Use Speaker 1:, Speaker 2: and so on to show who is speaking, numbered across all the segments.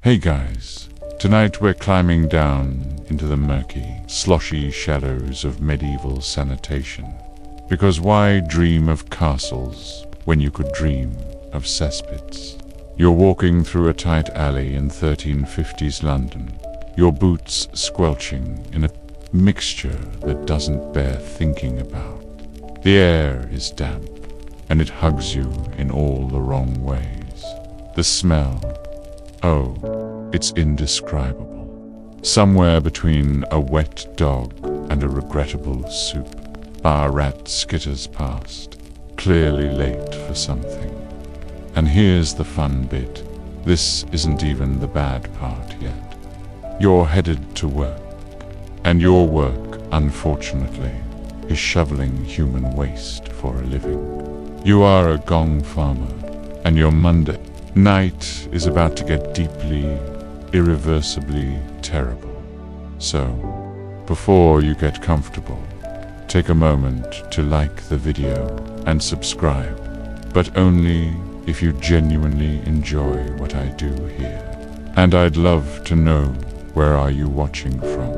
Speaker 1: Hey guys, tonight we're climbing down into the murky, sloshy shadows of medieval sanitation. Because why dream of castles when you could dream of cesspits? You're walking through a tight alley in 1350s London, your boots squelching in a mixture that doesn't bear thinking about. The air is damp, and it hugs you in all the wrong ways. The smell, oh, it's indescribable. Somewhere between a wet dog and a regrettable soup, our rat skitters past, clearly late for something. And here's the fun bit. This isn't even the bad part yet. You're headed to work, and your work, unfortunately, is shoveling human waste for a living. You are a Gong farmer, and your Monday night is about to get deeply, irreversibly terrible. So, before you get comfortable, take a moment to like the video and subscribe, but only if you genuinely enjoy what I do here. And I'd love to know, where are you watching from,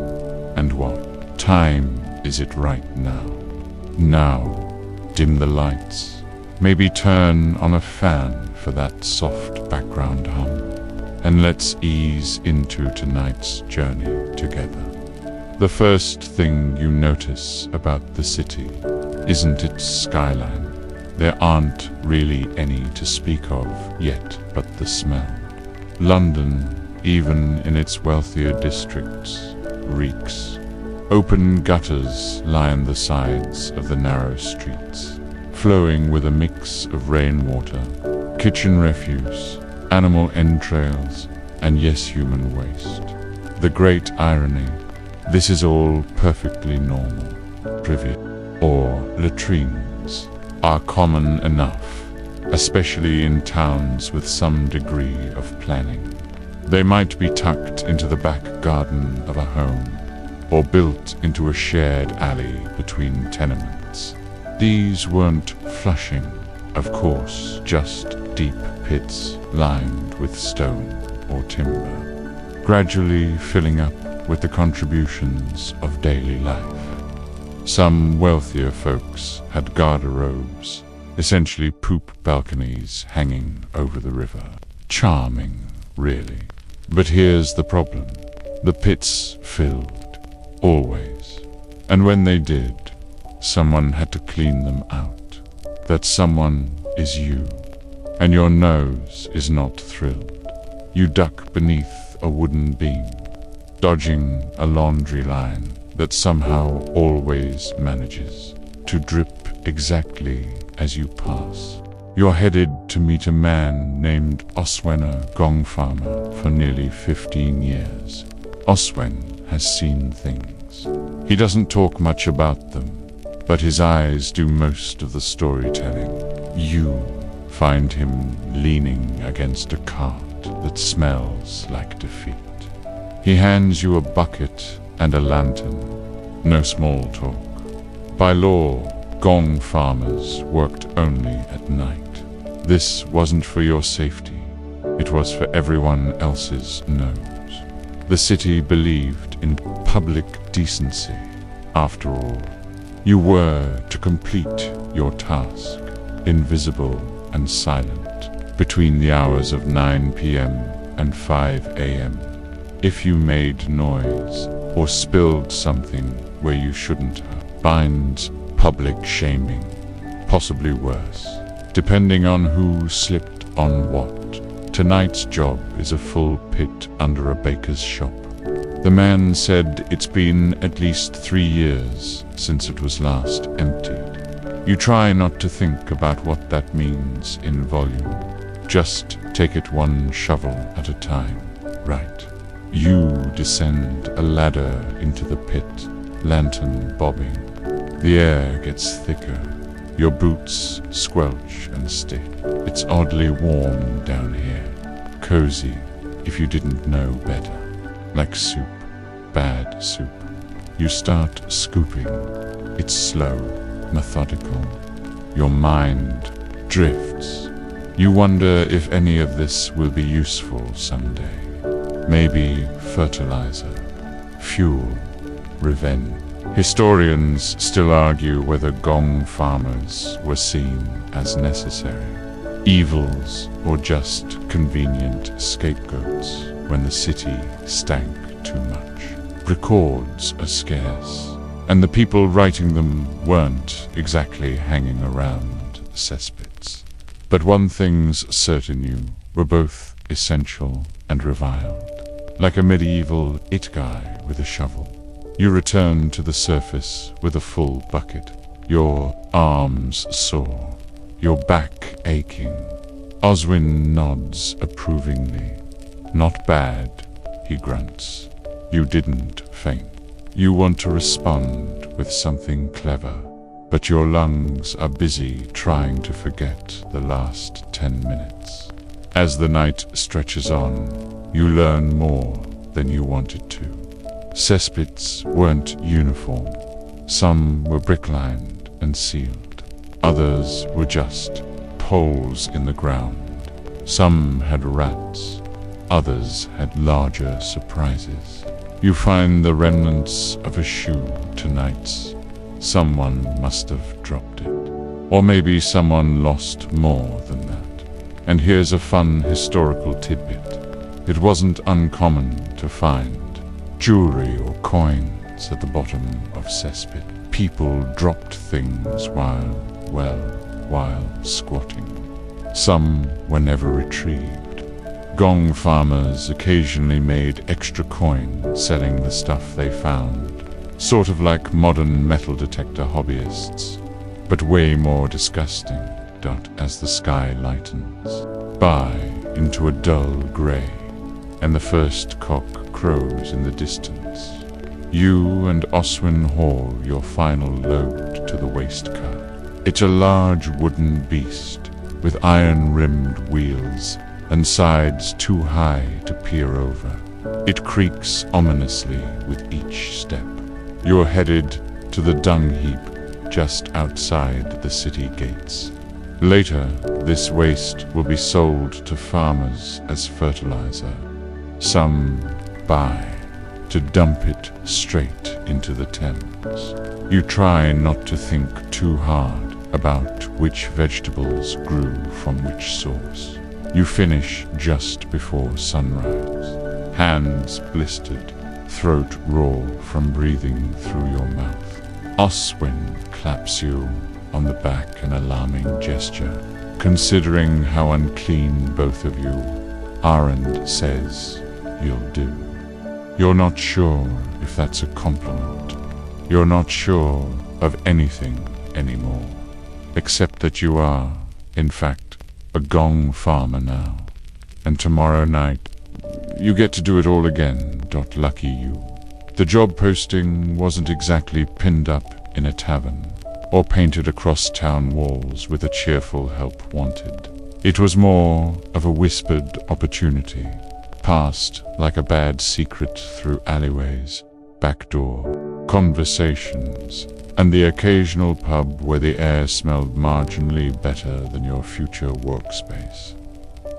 Speaker 1: and what time is it right now? Now, dim the lights, maybe turn on a fan for that soft background hum, and let's ease into tonight's journey together. The first thing you notice about the city isn't its skyline. There aren't really any to speak of yet but the smell. London, even in its wealthier districts, reeks. Open gutters line the sides of the narrow streets, flowing with a mix of rainwater, kitchen refuse, animal entrails, and yes, human waste. The great irony, this is all perfectly normal. Privet or latrines are common enough, especially in towns with some degree of planning. They might be tucked into the back garden of a home, or built into a shared alley between tenements. These weren't flushing, of course, just deep pits lined with stone or timber, gradually filling up with the contributions of daily life. Some wealthier folks had garderobes, essentially poop balconies hanging over the river. Charming, really. But here's the problem. The pits filled, always. And when they did, someone had to clean them out. That someone is you, and your nose is not thrilled. You duck beneath a wooden beam, dodging a laundry line that somehow always manages to drip exactly as you pass. You're headed to meet a man named Oswen, a Gong farmer for nearly 15 years. Oswen has seen things. He doesn't talk much about them, but his eyes do most of the storytelling. You find him leaning against a cart that smells like defeat. He hands you a bucket and a lantern. No small talk. By law, Gong farmers worked only at night. This wasn't for your safety. It was for everyone else's nose. The city believed in public decency. After all, you were to complete your task, invisible and silent, between the hours of 9 p.m. and 5 a.m. If you made noise or spilled something where you shouldn't have, binds public shaming, possibly worse, depending on who slipped on what. Tonight's job is a full pit under a baker's shop. The man said it's been at least 3 years since it was last emptied. You try not to think about what that means in volume. Just take it one shovel at a time, right? You descend a ladder into the pit, lantern bobbing. The air gets thicker. Your boots squelch and stick. It's oddly warm down here. Cozy, if you didn't know better. Like soup. Bad soup. You start scooping. It's slow, methodical. Your mind drifts. You wonder if any of this will be useful someday. maybe fertilizer, fuel, revenge. Historians still argue whether Gong farmers were seen as necessary evils or just convenient scapegoats when the city stank too much. Records are scarce, and the people writing them weren't exactly hanging around cesspits. But one thing's certain: you were both essential and reviled. Like a medieval it guy with a shovel, you return to the surface with a full bucket, your arms sore, your back aching. Oswin nods approvingly. "Not bad," he grunts. "You didn't faint. You want to respond with something clever, but your lungs are busy trying to forget the last 10 minutes. As the night stretches on, you learn more than you wanted to. Cesspits weren't uniform. Some were brick-lined and sealed. Others were just holes in the ground. Some had rats. Others had larger surprises. You find the remnants of a shoe tonight. Someone must have dropped it. Or maybe someone lost more than that. And here's a fun historical tidbit. It wasn't uncommon to find jewelry or coins at the bottom of cesspit. People dropped things while squatting. Some were never retrieved. Gong farmers occasionally made extra coin selling the stuff they found, sort of like modern metal detector hobbyists, but way more disgusting. As the sky lightens by into a dull gray, and the first cock crows in the distance, you and Oswin haul your final load to the waste car. It's a large wooden beast with iron-rimmed wheels and sides too high to peer over. It creaks ominously with each step. You're headed to the dung heap just outside the city gates. Later, this waste will be sold to farmers as fertilizer. Some buy to dump it straight into the Thames. You try not to think too hard about which vegetables grew from which source. You finish just before sunrise, hands blistered, throat raw from breathing through your mouth. Oswin claps you on the back, an alarming gesture. Considering how unclean both of you are, and says you'll do. You're not sure if that's a compliment. You're not sure of anything anymore, except that you are, in fact, a Gong farmer now. And tomorrow night, you get to do it all again. Lucky you. The job posting wasn't exactly pinned up in a tavern, or painted across town walls with a cheerful help wanted. It was more of a whispered opportunity, passed like a bad secret through alleyways, backdoor conversations, and the occasional pub where the air smelled marginally better than your future workspace.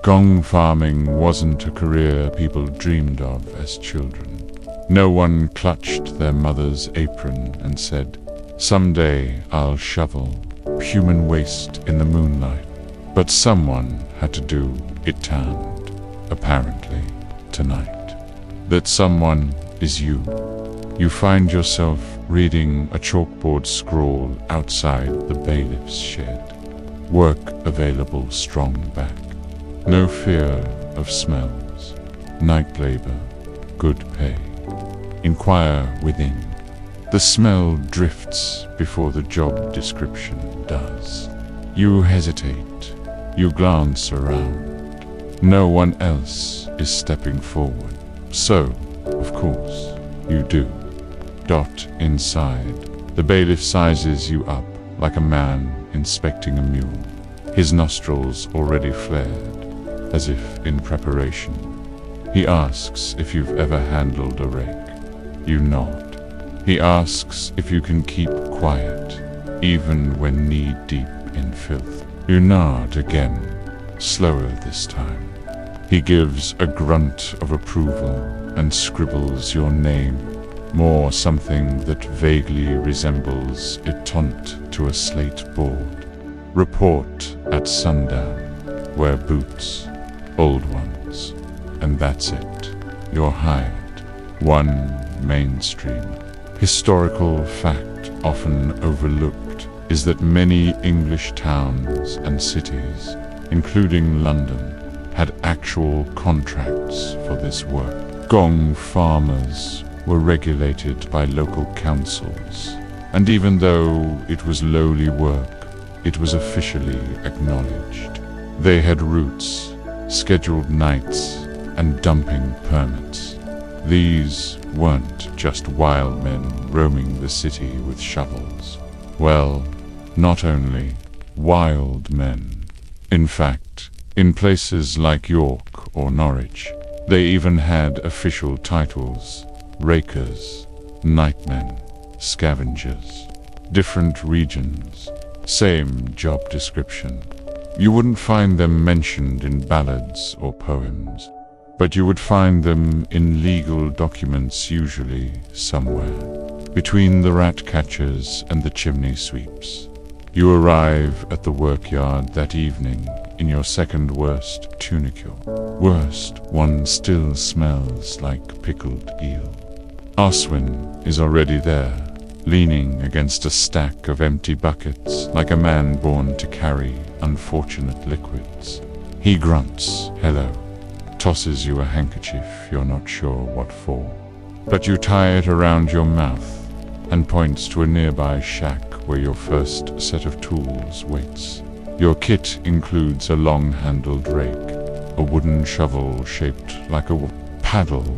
Speaker 1: Gong farming wasn't a career people dreamed of as children. No one clutched their mother's apron and said, "Someday I'll shovel human waste in the moonlight." But someone had to do it, and apparently tonight. That someone is you. You find yourself reading a chalkboard scrawl outside the bailiff's shed. Work available, strong back. No fear of smells. Night labor, good pay. Inquire within. The smell drifts before the job description does. You hesitate. You glance around. No one else is stepping forward. So, of course, you do. Inside, the bailiff sizes you up like a man inspecting a mule. His nostrils already flared, as if in preparation. He asks if you've ever handled a rake. You nod. He asks if you can keep quiet, even when knee-deep in filth. You nod again, slower this time. He gives a grunt of approval and scribbles your name, more something that vaguely resembles a taunt to a slate board. Report at sundown. Wear boots, old ones, and that's it. You're hired. One mainstream historical fact often overlooked is that many English towns and cities, including London, had actual contracts for this work. Gong farmers were regulated by local councils, and even though it was lowly work, it was officially acknowledged. They had routes, scheduled nights, and dumping permits. These weren't just wild men roaming the city with shovels. Well, not only wild men. In fact, in places like York or Norwich, they even had official titles: rakers, nightmen, scavengers. Different regions, same job description. You wouldn't find them mentioned in ballads or poems, but you would find them in legal documents, usually somewhere between the rat catchers and the chimney sweeps. You arrive at the workyard that evening in your second worst tunicule. Worst, one still smells like pickled eel. Oswin is already there, leaning against a stack of empty buckets like a man born to carry unfortunate liquids. He grunts, hello, tosses you a handkerchief you're not sure what for, but you tie it around your mouth and points to a nearby shack where your first set of tools waits. Your kit includes a long-handled rake, a wooden shovel shaped like a paddle,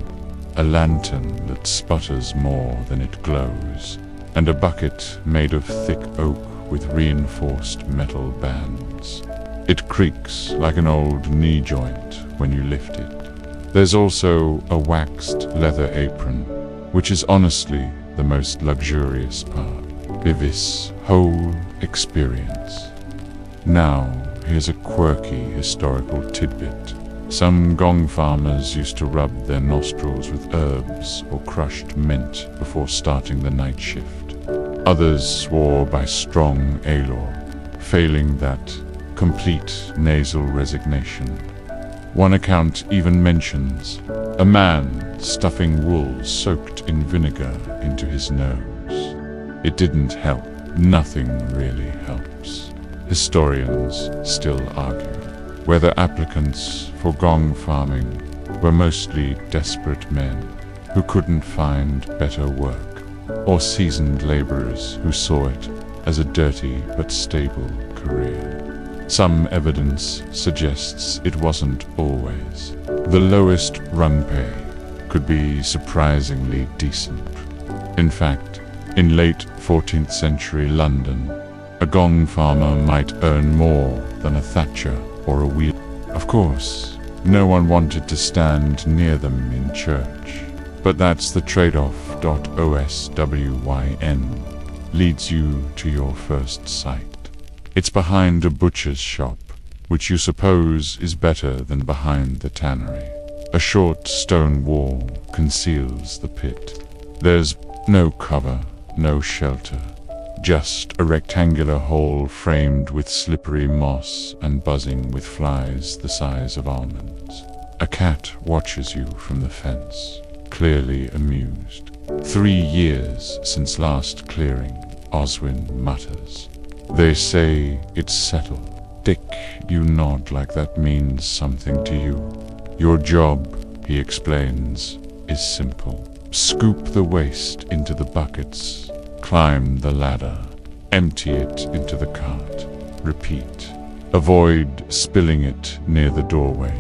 Speaker 1: a lantern that sputters more than it glows, and a bucket made of thick oak with reinforced metal bands. It creaks like an old knee joint when you lift it. There's also a waxed leather apron, which is honestly the most luxurious part of this whole experience. Now, here's a quirky historical tidbit. Some Gong farmers used to rub their nostrils with herbs or crushed mint before starting the night shift. Others swore by strong alor, failing that, complete nasal resignation. One account even mentions a man stuffing wool soaked in vinegar into his nose. It didn't help. Nothing really helps. Historians still argue whether applicants for Gong farming were mostly desperate men who couldn't find better work, or seasoned laborers who saw it as a dirty but stable career. Some evidence suggests it wasn't always. The lowest rung pay could be surprisingly decent. In fact, in late 14th century London, a Gong farmer might earn more than a thatcher or a wheel. Of course, no one wanted to stand near them in church, but that's the trade-off. OSWYN leads you to your first sight. It's behind a butcher's shop, which you suppose is better than behind the tannery. A short stone wall conceals the pit. There's no cover, no shelter, just a rectangular hole framed with slippery moss and buzzing with flies the size of almonds. A cat watches you from the fence, clearly amused. 3 years since last clearing, Oswin mutters. They say it's settled. Dick, you nod like that means something to you. Your job, he explains, is simple. Scoop the waste into the buckets, climb the ladder, empty it into the cart. Repeat. Avoid spilling it near the doorway.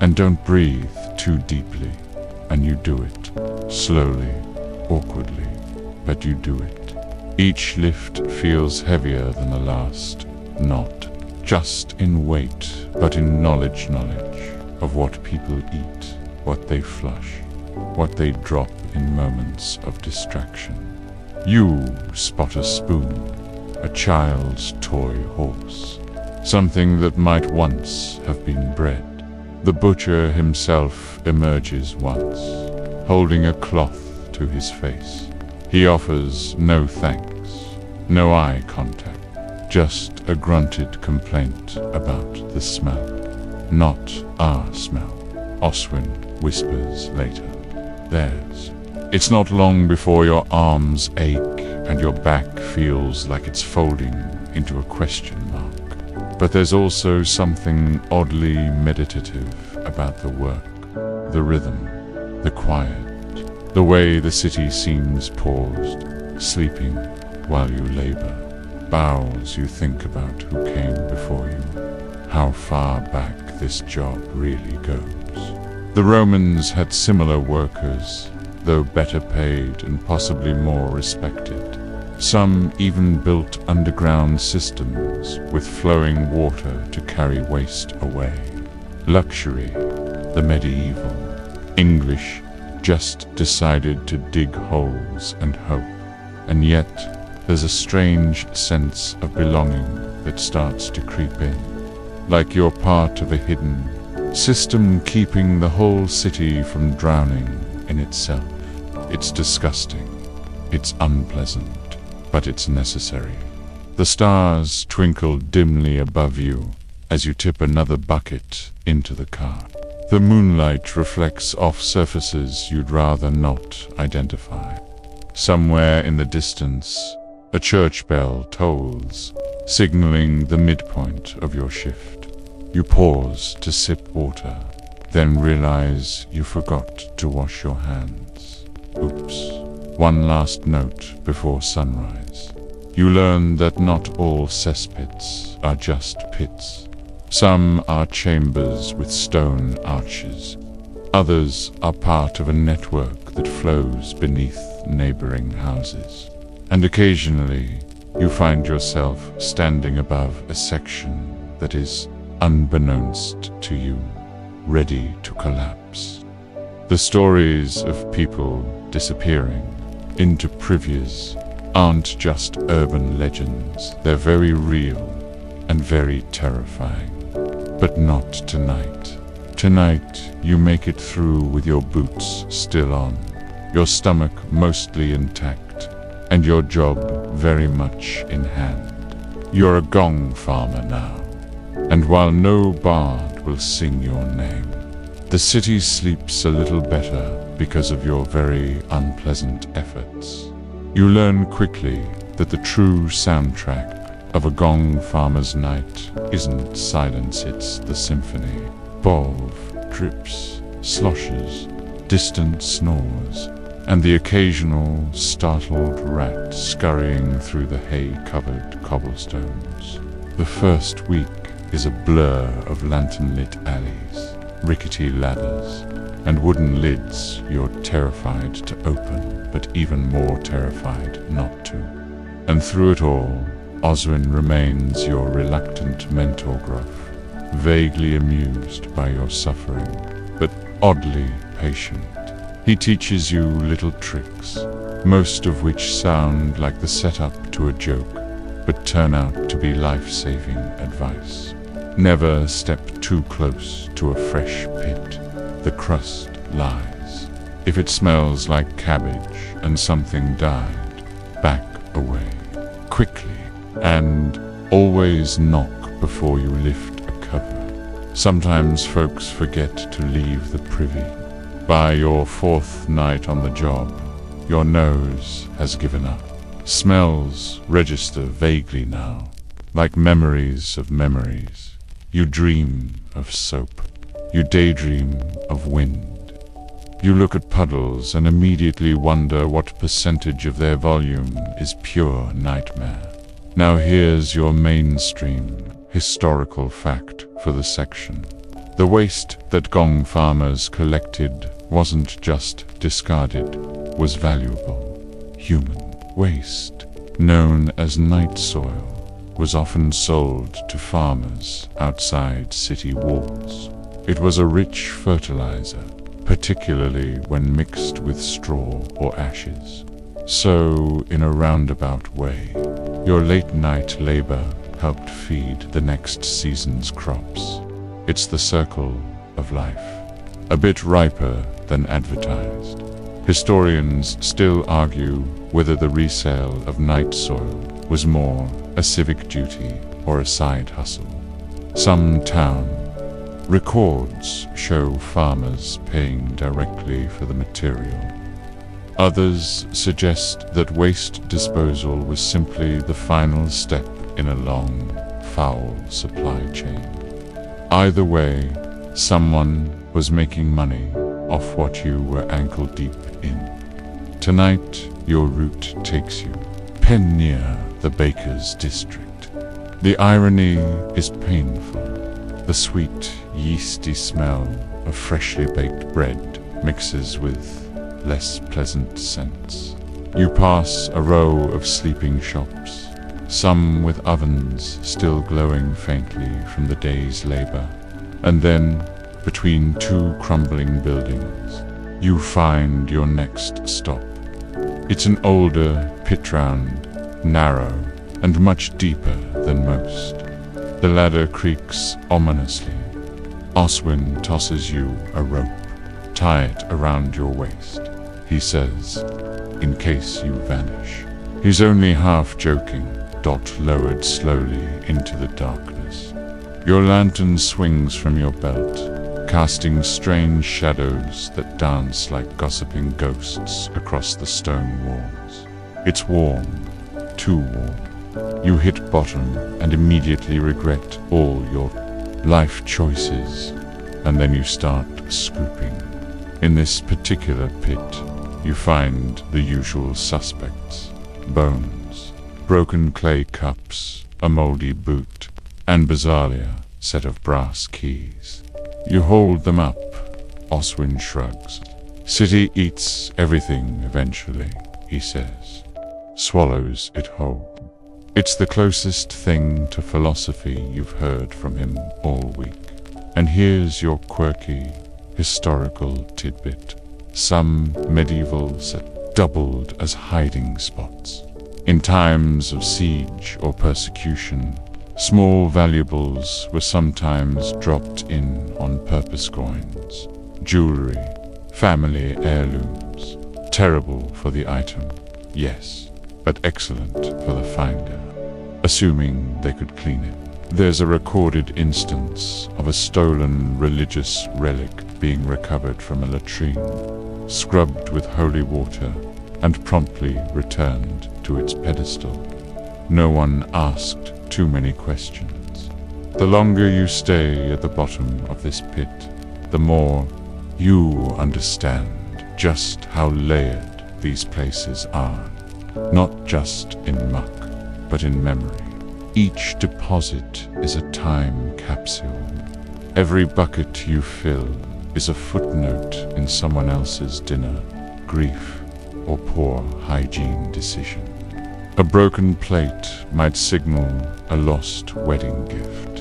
Speaker 1: And don't breathe too deeply. And you do it. Slowly, awkwardly, but you do it. Each lift feels heavier than the last, not just in weight, but in knowledge of what people eat, what they flush, what they drop in moments of distraction. You spot a spoon, a child's toy horse, something that might once have been bread. The butcher himself emerges once, holding a cloth to his face. He offers no thanks, no eye contact, just a grunted complaint about the smell. Not our smell, Oswin whispers later. Theirs. It's not long before your arms ache and your back feels like it's folding into a question mark. But there's also something oddly meditative about the work, the rhythm, the quiet, the way the city seems paused, sleeping while you labor. Bowels you think about who came before you, how far back this job really goes. The Romans had similar workers, though better paid and possibly more respected. Some even built underground systems with flowing water to carry waste away. Luxury, the medieval. English just decided to dig holes and hope. And yet, there's a strange sense of belonging that starts to creep in. Like you're part of a hidden system keeping the whole city from drowning in itself. It's disgusting. It's unpleasant. But it's necessary. The stars twinkle dimly above you as you tip another bucket into the cart. The moonlight reflects off surfaces you'd rather not identify. Somewhere in the distance, a church bell tolls, signaling the midpoint of your shift. You pause to sip water, then realize you forgot to wash your hands. Oops. One last note before sunrise. You learn that not all cesspits are just pits. Some are chambers with stone arches. Others are part of a network that flows beneath neighboring houses. And occasionally, you find yourself standing above a section that is, unbeknownst to you, ready to collapse. The stories of people disappearing into privies aren't just urban legends, they're very real and very terrifying. But not tonight. Tonight, you make it through with your boots still on, your stomach mostly intact, and your job very much in hand. You're a gong farmer now, and while no bard will sing your name, the city sleeps a little better because of your very unpleasant efforts. You learn quickly that the true soundtrack of a gong farmer's night isn't silence, it's the symphony. Bove, drips, sloshes, distant snores, and the occasional startled rat scurrying through the hay-covered cobblestones. The first week is a blur of lantern-lit alleys, rickety ladders, and wooden lids you're terrified to open, but even more terrified not to. And through it all, Oswin remains your reluctant mentor gruff, vaguely amused by your suffering, but oddly patient. He teaches you little tricks, most of which sound like the setup to a joke, but turn out to be life-saving advice. Never step too close to a fresh pit. The crust lies. If it smells like cabbage and something died, back away, quickly, and always knock before you lift a cover. Sometimes folks forget to leave the privy. By your fourth night on the job, your nose has given up. Smells register vaguely now, like memories of memories. You dream of soap. You daydream of wind. You look at puddles and immediately wonder what percentage of their volume is pure nightmare. Now here's your mainstream historical fact for the section. The waste that Gong farmers collected wasn't just discarded, was valuable. Human waste, known as night soil, was often sold to farmers outside city walls. It was a rich fertilizer, particularly when mixed with straw or ashes. So, in a roundabout way, your late-night labor helped feed the next season's crops. It's the circle of life, a bit riper than advertised. Historians still argue whether the resale of night soil was more a civic duty or a side hustle. Some town records show farmers paying directly for the material. Others suggest that waste disposal was simply the final step in a long, foul supply chain. Either way, someone was making money off what you were ankle deep in. Tonight, your route takes you pen near the baker's district. The irony is painful. The sweet, yeasty smell of freshly baked bread mixes with less pleasant scents. You pass a row of sleeping shops, some with ovens still glowing faintly from the day's labor, and then, between two crumbling buildings, you find your next stop. It's an older pit-round, narrow, and much deeper than most. The ladder creaks ominously. Oswin tosses you a rope. Tie it around your waist, he says, in case you vanish. He's only half joking. Dot lowered slowly into the darkness. Your lantern swings from your belt, casting strange shadows that dance like gossiping ghosts across the stone walls. It's warm, too warm. You hit bottom and immediately regret all your life choices, and then you start scooping. In this particular pit, you find the usual suspects: bones, broken clay cups, a moldy boot, and bizarrely a set of brass keys. You hold them up. Oswin shrugs. City eats everything eventually, he says. Swallows it whole. It's the closest thing to philosophy you've heard from him all week. And here's your quirky, historical tidbit. Some medievals had doubled as hiding spots. In times of siege or persecution, small valuables were sometimes dropped in on purpose coins, jewelry, family heirlooms. Terrible for the item, yes, but excellent for the finder, assuming they could clean it. There's a recorded instance of a stolen religious relic being recovered from a latrine, scrubbed with holy water, and promptly returned to its pedestal. No one asked too many questions. The longer you stay at the bottom of this pit, the more you understand just how layered these places are, not just in muck, but in memory. Each deposit is a time capsule. Every bucket you fill is a footnote in someone else's dinner, grief, or poor hygiene decision. A broken plate might signal a lost wedding gift.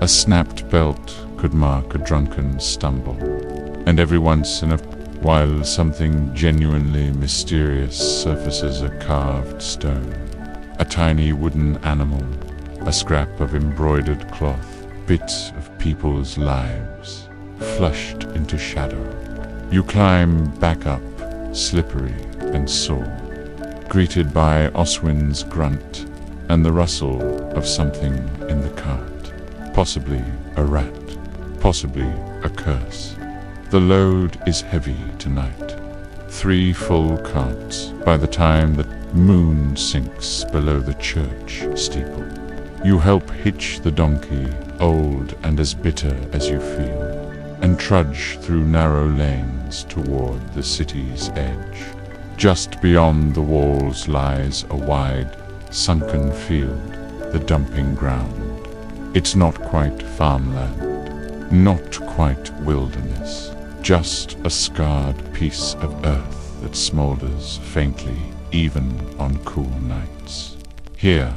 Speaker 1: A snapped belt could mark a drunken stumble. And every once in a while something genuinely mysterious surfaces a carved stone. A tiny wooden animal, a scrap of embroidered cloth, bits of people's lives, flushed into shadow. You climb back up, slippery and sore, greeted by Oswin's grunt and the rustle of something in the cart. Possibly a rat, possibly a curse. The load is heavy tonight. 3 full carts by the time the moon sinks below the church steeple. You help hitch the donkey, old and as bitter as you feel, and trudge through narrow lanes toward the city's edge. Just beyond the walls lies a wide, sunken field, the dumping ground. It's not quite farmland, not quite wilderness, just a scarred piece of earth that smolders faintly even on cool nights. Here,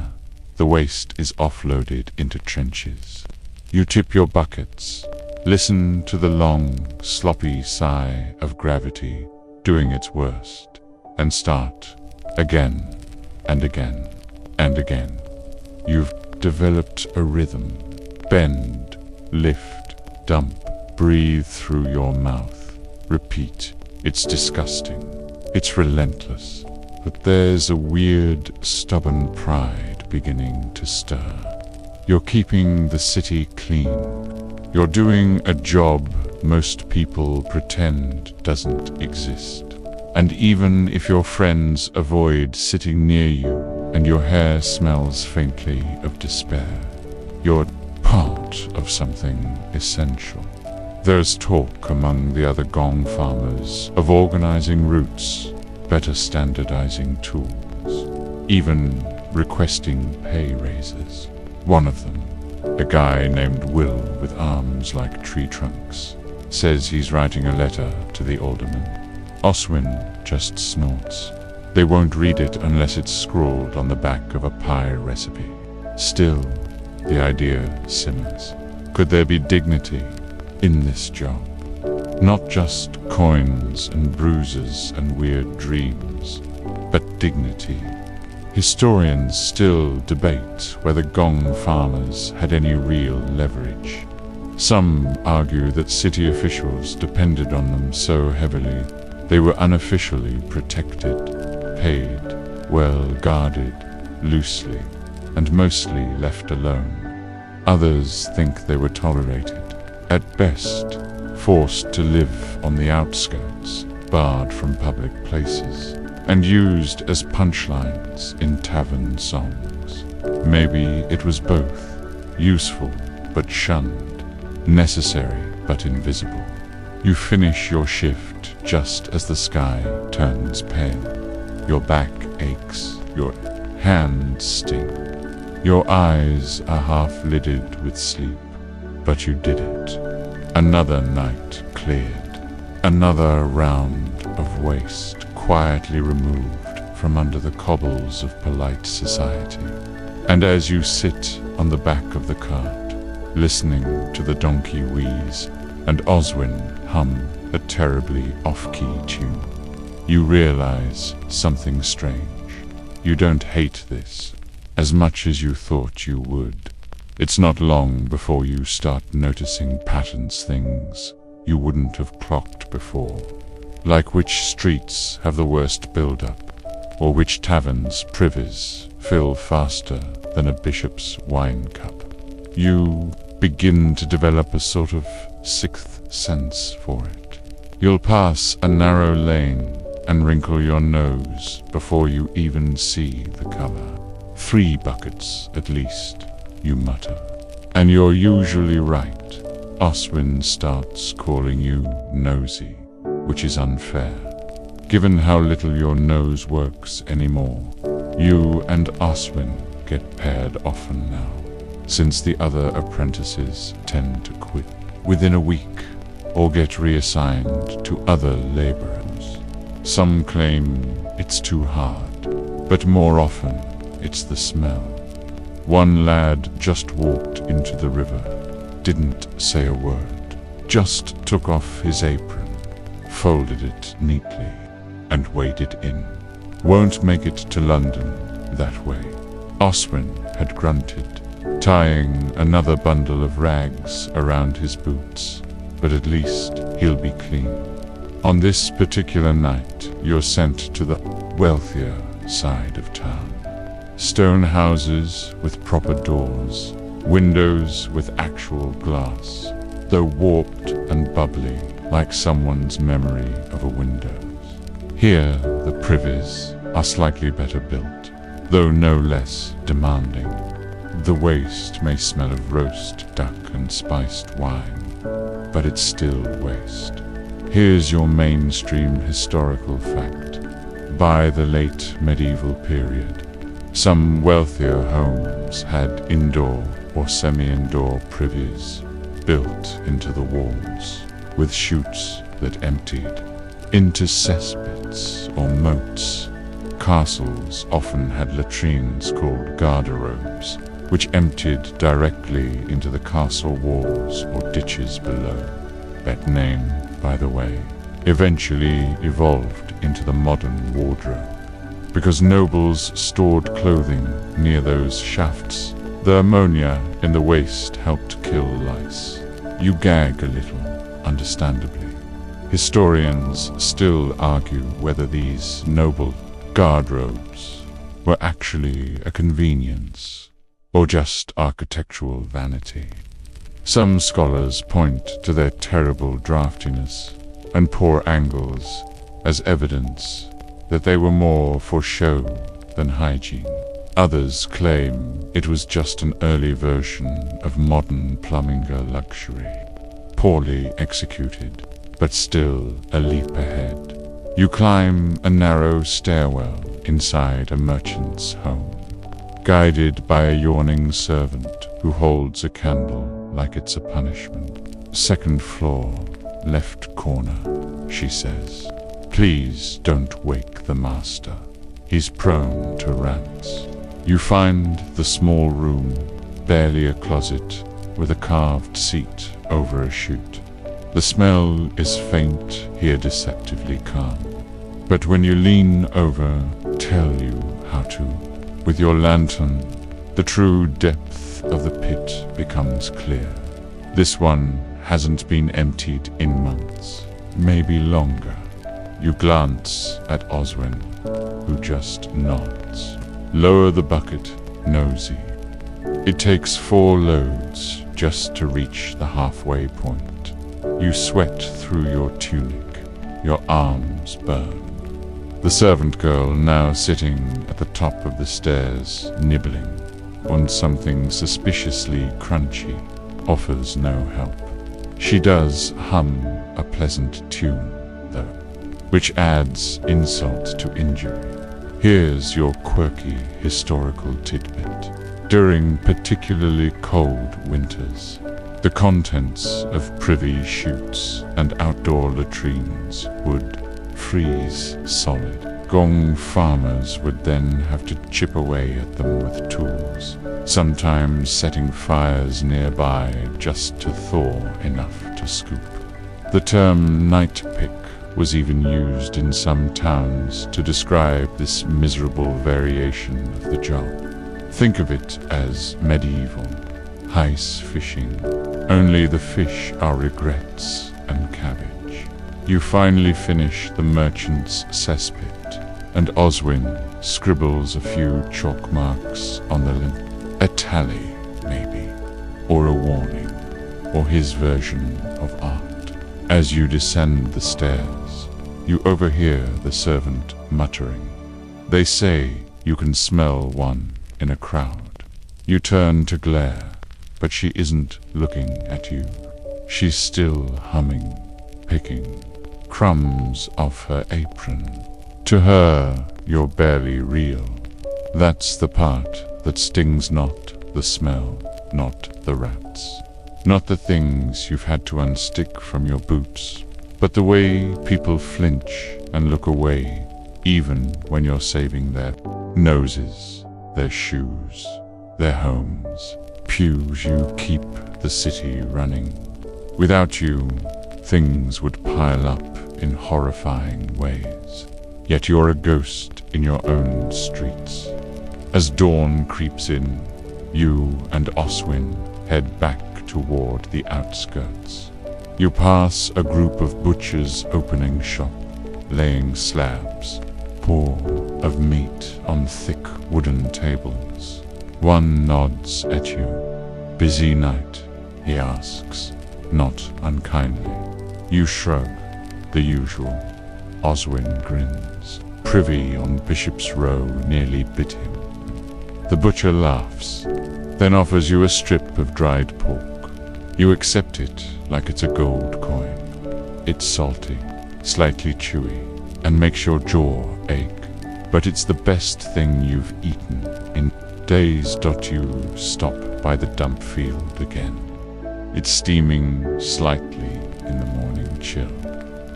Speaker 1: the waste is offloaded into trenches. You tip your buckets, listen to the long, sloppy sigh of gravity doing its worst, and start again and again and again. You've developed a rhythm. Bend, lift, dump, breathe through your mouth. Repeat, it's disgusting. It's relentless. But there's a weird, stubborn pride beginning to stir. You're keeping the city clean. You're doing a job most people pretend doesn't exist. And even if your friends avoid sitting near you and your hair smells faintly of despair, you're part of something essential. There's talk among the other Gong farmers of organizing routes, better standardizing tools, even requesting pay raises. One of them, a guy named Will with arms like tree trunks, says he's writing a letter to the alderman. Oswin just snorts. They won't read it unless it's scrawled on the back of a pie recipe. Still, the idea simmers. Could there be dignity in this job? Not just coins and bruises and weird dreams, but dignity. Historians still debate whether Gong farmers had any real leverage. Some argue that city officials depended on them so heavily they were unofficially protected, paid, well guarded, loosely, and mostly left alone. Others think they were tolerated, at best, forced to live on the outskirts, barred from public places, and used as punchlines in tavern songs. Maybe it was both, useful but shunned, necessary but invisible. You finish your shift just as the sky turns pale. Your back aches, your hands sting. Your eyes are half-lidded with sleep, but you did it. Another night cleared. Another round of waste quietly removed from under the cobbles of polite society. And as you sit on the back of the cart, listening to the donkey wheeze and Oswin hum a terribly off-key tune, you realize something strange. You don't hate this as much as you thought you would. It's not long before you start noticing patterns, things you wouldn't have clocked before, like which streets have the worst build-up, or which taverns' privies fill faster than a bishop's wine cup. You begin to develop a sort of sixth sense for it. You'll pass a narrow lane and wrinkle your nose before you even see the color. 3 buckets at least, you mutter. And you're usually right. Oswin starts calling you nosy, which is unfair, given how little your nose works anymore. You and Oswin get paired often now, since the other apprentices tend to quit within a week or get reassigned to other laborers. Some claim it's too hard, but more often it's the smell. One lad just walked into the river, didn't say a word, just took off his apron, folded it neatly, and waded in. Won't make it to London that way. Oswin had grunted, tying another bundle of rags around his boots, but at least he'll be clean. On this particular night, you're sent to the wealthier side of town. Stone houses with proper doors, windows with actual glass, though warped and bubbly like someone's memory of a Windows. Here, the privies are slightly better built, though no less demanding. The waste may smell of roast duck and spiced wine, but it's still waste. Here's your mainstream historical fact. By the late medieval period, some wealthier homes had indoor or semi-indoor privies built into the walls, with chutes that emptied into cesspits or moats. Castles often had latrines called garderobes, which emptied directly into the castle walls or ditches below. That name, by the way, eventually evolved into the modern wardrobe. Because nobles stored clothing near those shafts, the ammonia in the waste helped kill lice. You gag a little, understandably. Historians still argue whether these noble guardrobes were actually a convenience or just architectural vanity. Some scholars point to their terrible draftiness and poor angles as evidence that they were more for show than hygiene. Others claim it was just an early version of modern plumbing luxury, poorly executed, but still a leap ahead. You climb a narrow stairwell inside a merchant's home, guided by a yawning servant who holds a candle like it's a punishment. "Second floor, left corner," she says. "Please don't wake the master. He's prone to rats." You find the small room, barely a closet, with a carved seat over a chute. The smell is faint, here deceptively calm. But when you lean over, tell you how to. With your lantern, the true depth of the pit becomes clear. This one hasn't been emptied in months, maybe longer. You glance at Oswin, who just nods. Lower the bucket, nosy. It takes 4 loads just to reach the halfway point. You sweat through your tunic, your arms burn. The servant girl, now sitting at the top of the stairs, nibbling on something suspiciously crunchy, offers no help. She does hum a pleasant tune, though, which adds insult to injury. Here's your quirky historical tidbit. During particularly cold winters, the contents of privy chutes and outdoor latrines would freeze solid. Gong farmers would then have to chip away at them with tools, sometimes setting fires nearby just to thaw enough to scoop. The term night pick was even used in some towns to describe this miserable variation of the job. Think of it as medieval, heis fishing, only the fish are regrets and cabbage. You finally finish the merchant's cesspit, and Oswin scribbles a few chalk marks on the lint. A tally, maybe, or a warning, or his version of art. As you descend the stairs, you overhear the servant muttering. They say you can smell one in a crowd. You turn to glare, but she isn't looking at you. She's still humming, picking crumbs off her apron. To her, you're barely real. That's the part that stings, not the smell, not the rats. Not the things you've had to unstick from your boots, but the way people flinch and look away, even when you're saving their noses, their shoes, their homes. Pews, you keep the city running. Without you, things would pile up in horrifying ways. Yet you're a ghost in your own streets. As dawn creeps in, you and Oswin head back toward the outskirts. You pass a group of butchers opening shop, laying slabs, pour of meat on thick wooden tables. One nods at you. "Busy night?" he asks, not unkindly. You shrug, the usual. Oswin grins. Privy on Bishop's Row nearly bit him. The butcher laughs, then offers you a strip of dried pork. You accept it like it's a gold coin. It's salty, slightly chewy, and makes your jaw ache. But it's the best thing you've eaten in days. You stop by the dump field again. It's steaming slightly in the morning chill.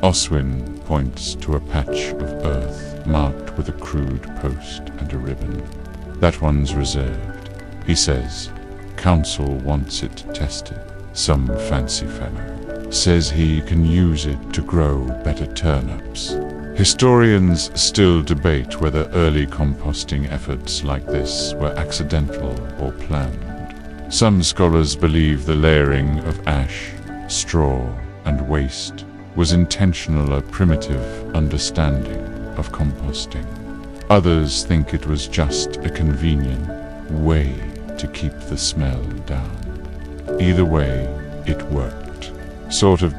Speaker 1: Oswin points to a patch of earth marked with a crude post and a ribbon. "That one's reserved," he says. "Council wants it tested. Some fancy fellow says he can use it to grow better turnips." Historians still debate whether early composting efforts like this were accidental or planned. Some scholars believe the layering of ash, straw, and waste was intentional, a primitive understanding of composting. Others think it was just a convenient way to keep the smell down. Either way, it worked. Sort of.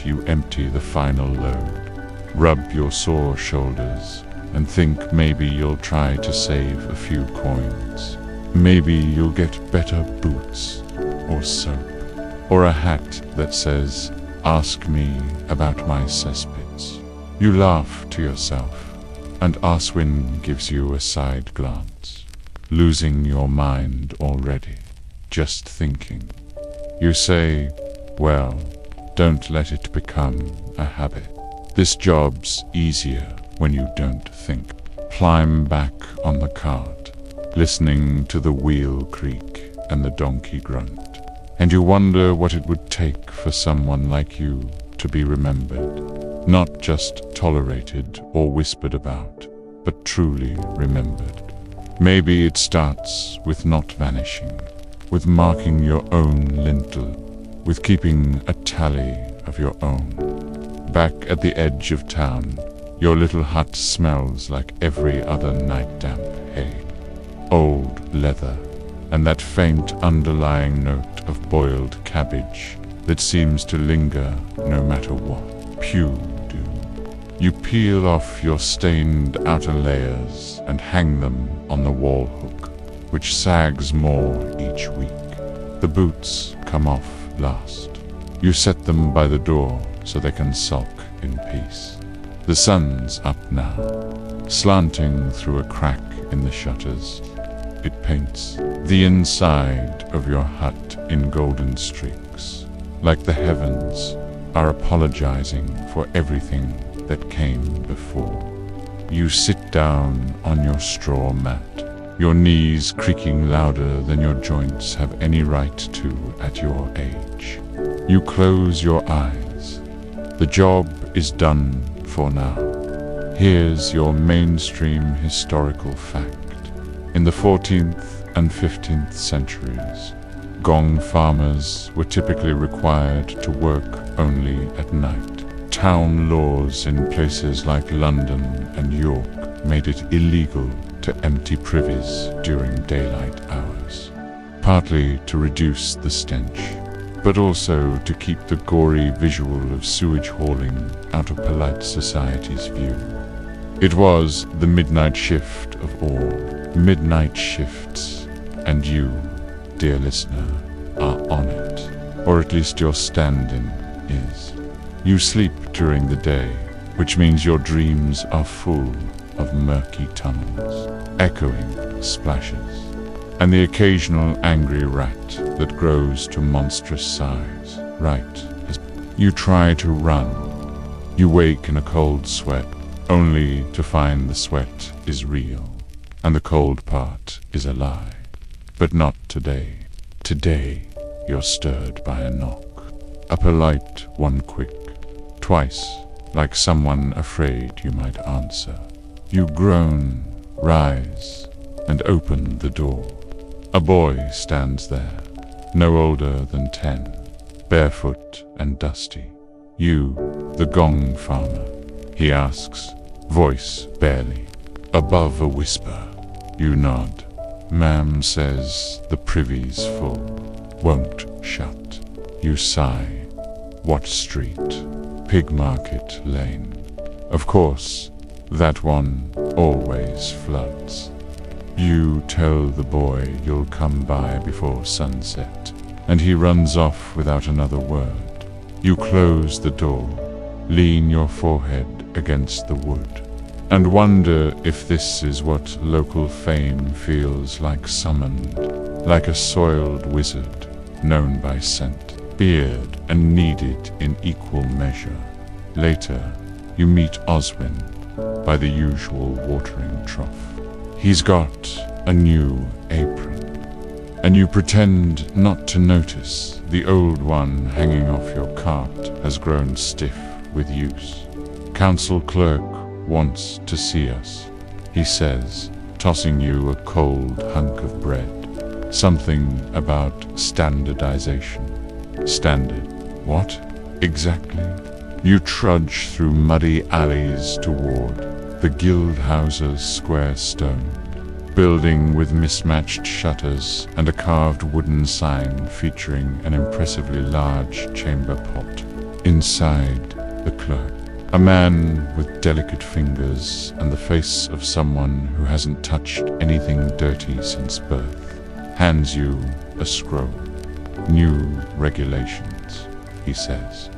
Speaker 1: You empty the final load, rub your sore shoulders, and think maybe you'll try to save a few coins. Maybe you'll get better boots, or soap, or a hat that says, "Ask me about my cesspits." You laugh to yourself, and Aswin gives you a side glance, losing your mind already, just thinking. You say, "Well, don't let it become a habit. This job's easier when you don't think." Climb back on the cart, listening to the wheel creak and the donkey grunt, and you wonder what it would take for someone like you to be remembered, not just tolerated or whispered about, but truly remembered. Maybe it starts with not vanishing, with marking your own lintel, with keeping a tally of your own. Back at the edge of town, your little hut smells like every other night damp hay. Old leather, and that faint underlying note of boiled cabbage that seems to linger no matter what. Pew do. You peel off your stained outer layers and hang them on the wall hook, which sags more each week. The boots come off last. You set them by the door so they can sulk in peace. The sun's up now, slanting through a crack in the shutters. It paints the inside of your hut in golden streaks, like the heavens are apologizing for everything that came before. You sit down on your straw mat, your knees creaking louder than your joints have any right to at your age. You close your eyes. The job is done for now. Here's your mainstream historical fact. In the 14th and 15th centuries, Gong farmers were typically required to work only at night. Town laws in places like London and York made it illegal to empty privies during daylight hours, partly to reduce the stench, but also to keep the gory visual of sewage hauling out of polite society's view. It was the midnight shift of all midnight shifts, and you, dear listener, are on it, or at least your stand-in is. You sleep during the day, which means your dreams are full of murky tunnels, echoing splashes, and the occasional angry rat that grows to monstrous size, right as you try to run. You wake in a cold sweat, only to find the sweat is real, and the cold part is a lie. But not today. Today, you're stirred by a knock. A polite one, quick, twice, like someone afraid you might answer. You groan, rise, and open the door. A boy stands there, no older than 10, barefoot and dusty. You, the Gong farmer, he asks, voice barely, above a whisper. You nod. Ma'am says the privy's full, won't shut. You sigh. What street? Pig Market Lane. Of course, that one always floods. You tell the boy you'll come by before sunset, and he runs off without another word. You close the door, lean your forehead against the wood, and wonder if this is what local fame feels like, summoned, like a soiled wizard, known by scent, beard, and needed in equal measure. Later, you meet Oswin by the usual watering trough. He's got a new apron, and you pretend not to notice the old one hanging off your cart has grown stiff with use. Council clerk wants to see us, he says, tossing you a cold hunk of bread. Something about standardization. Standard. What? Exactly. You trudge through muddy alleys toward the Guildhouse's square stone building with mismatched shutters and a carved wooden sign featuring an impressively large chamber pot. Inside, the clerk, a man with delicate fingers and the face of someone who hasn't touched anything dirty since birth, hands you a scroll. New regulations, he says.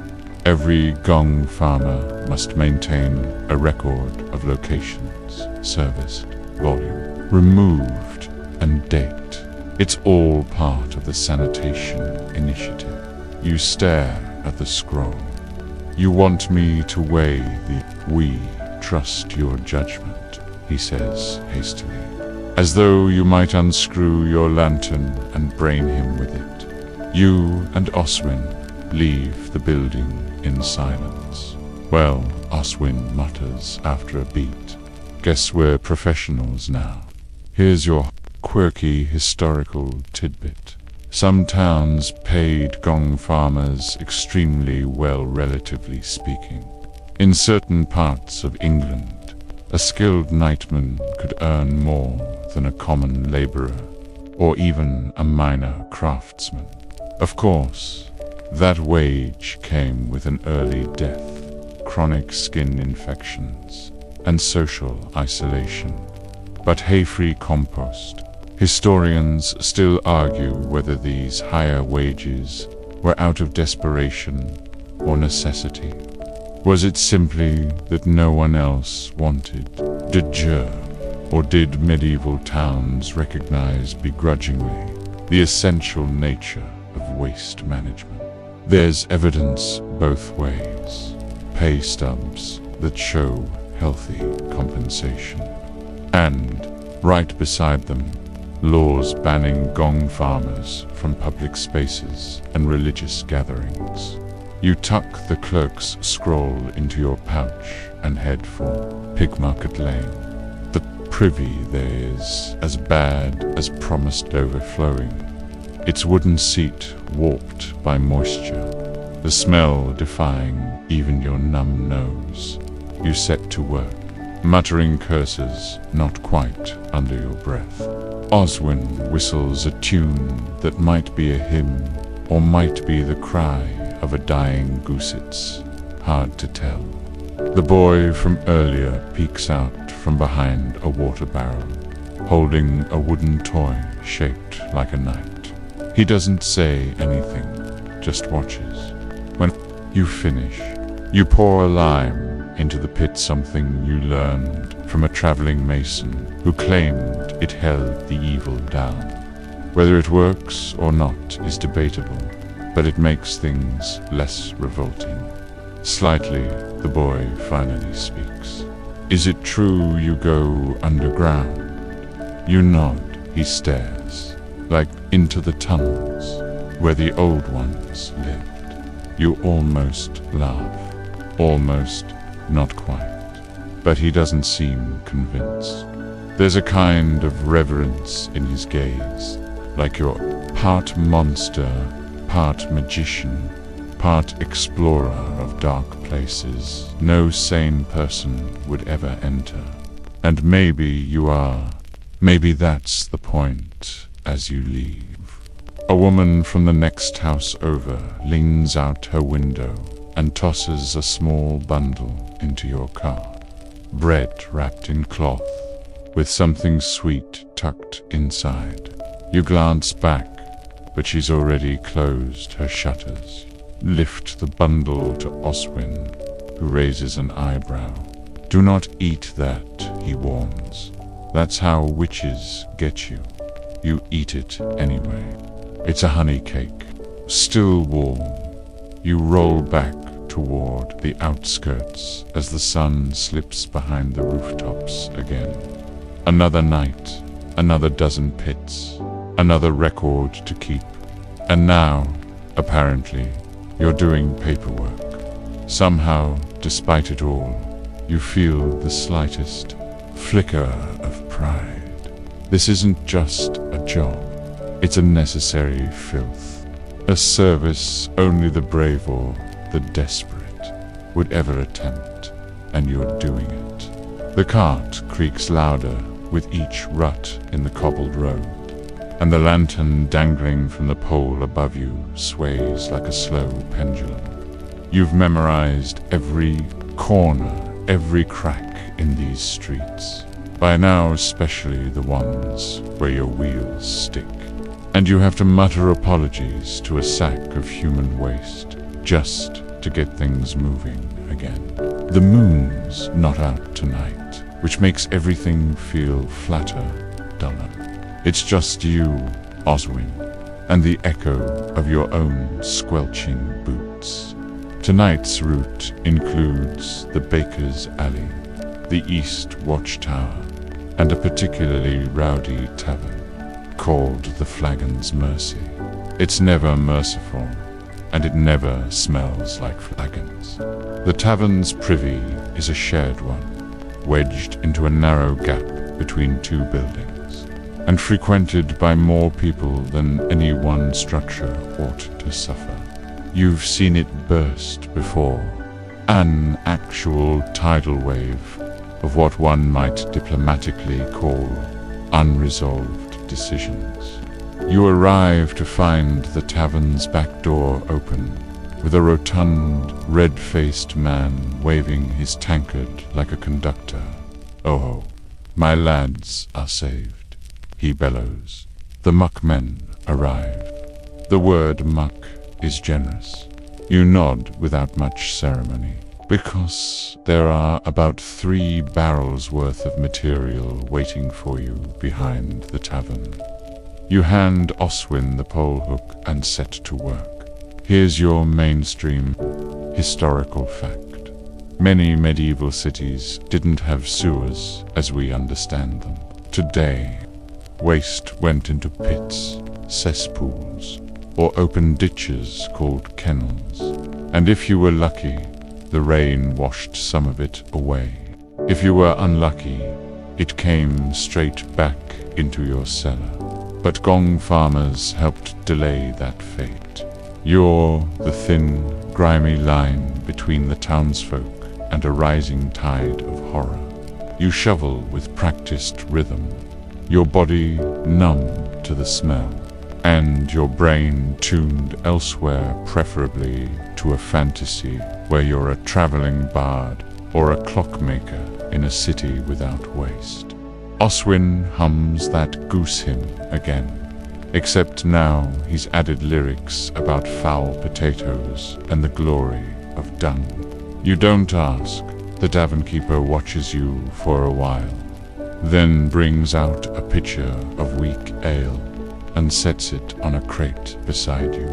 Speaker 1: Every Gong farmer must maintain a record of locations, service, volume, removed, and date. It's all part of the sanitation initiative. You stare at the scroll. You want me to weigh the "we trust your judgment," he says hastily, as though you might unscrew your lantern and brain him with it. You and Oswin leave the building in silence. Well, Oswin mutters after a beat. Guess we're professionals now. Here's your quirky historical tidbit. Some towns paid Gong farmers extremely well, relatively speaking. In certain parts of England, a skilled nightman could earn more than a common laborer, or even a minor craftsman. Of course, that wage came with an early death, chronic skin infections, and social isolation. But hay-free compost. Historians still argue whether these higher wages were out of desperation or necessity. Was it simply that no one else wanted de jure, or did medieval towns recognize begrudgingly the essential nature of waste management? There's evidence both ways. Pay stubs that show healthy compensation. And, right beside them, laws banning Gong farmers from public spaces and religious gatherings. You tuck the clerk's scroll into your pouch and head for Pigmarket Lane. The privy there is as bad as promised overflowing, its wooden seat warped by moisture, the smell defying even your numb nose. You set to work, muttering curses not quite under your breath. Oswin whistles a tune that might be a hymn or might be the cry of a dying goosets. Hard to tell. The boy from earlier peeks out from behind a water barrel, holding a wooden toy shaped like a knight. He doesn't say anything, just watches. When you finish, you pour a lime into the pit, something you learned from a traveling mason who claimed it held the evil down. Whether it works or not is debatable, but it makes things less revolting. Slightly, the boy finally speaks. Is it true you go underground? You nod, he stares, like into the tunnels where the old ones lived. You almost laugh, almost not quite, but he doesn't seem convinced. There's a kind of reverence in his gaze, like you're part monster, part magician, part explorer of dark places no sane person would ever enter. And maybe you are. Maybe that's the point as you leave. A woman from the next house over leans out her window and tosses a small bundle into your car. Bread wrapped in cloth, with something sweet tucked inside. You glance back, but she's already closed her shutters. Lift the bundle to Oswin, who raises an eyebrow. Do not eat that, he warns. That's how witches get you. You eat it anyway. It's a honey cake, still warm. You roll back toward the outskirts as the sun slips behind the rooftops again. Another night, another dozen pits, another record to keep. And now, apparently, you're doing paperwork. Somehow, despite it all, you feel the slightest flicker of pride. This isn't just a job. It's a necessary filth. A service only the brave or the desperate would ever attempt, and you're doing it. The cart creaks louder with each rut in the cobbled road, and the lantern dangling from the pole above you sways like a slow pendulum. You've memorized every corner, every crack in these streets, by now especially the ones where your wheels stick, and you have to mutter apologies to a sack of human waste just to get things moving again. The moon's not out tonight, which makes everything feel flatter, duller. It's just you, Oswin, and the echo of your own squelching boots. Tonight's route includes the Baker's Alley, the East Watchtower, and a particularly rowdy tavern called the Flagon's Mercy. It's never merciful, and it never smells like flagons. The tavern's privy is a shared one, wedged into a narrow gap between two buildings, and frequented by more people than any one structure ought to suffer. You've seen it burst before, an actual tidal wave of what one might diplomatically call unresolved decisions. You arrive to find the tavern's back door open, with a rotund, red-faced man waving his tankard like a conductor. "Oh, my lads are saved," he bellows. The muckmen arrive. The word muck is generous. You nod without much ceremony, because there are about 3 barrels worth of material waiting for you behind the tavern. You hand Oswin the pole hook and set to work. Here's your mainstream historical fact. Many medieval cities didn't have sewers as we understand them. Today, waste went into pits, cesspools, or open ditches called kennels. And if you were lucky, the rain washed some of it away. If you were unlucky, it came straight back into your cellar. But Gong farmers helped delay that fate. You're the thin, grimy line between the townsfolk and a rising tide of horror. You shovel with practiced rhythm, your body numb to the smell, and your brain tuned elsewhere, preferably to a fantasy where you're a traveling bard or a clockmaker in a city without waste. Oswin hums that goose hymn again, except now he's added lyrics about foul potatoes and the glory of dung. You don't ask. The tavern keeper watches you for a while, then brings out a pitcher of weak ale and sets it on a crate beside you.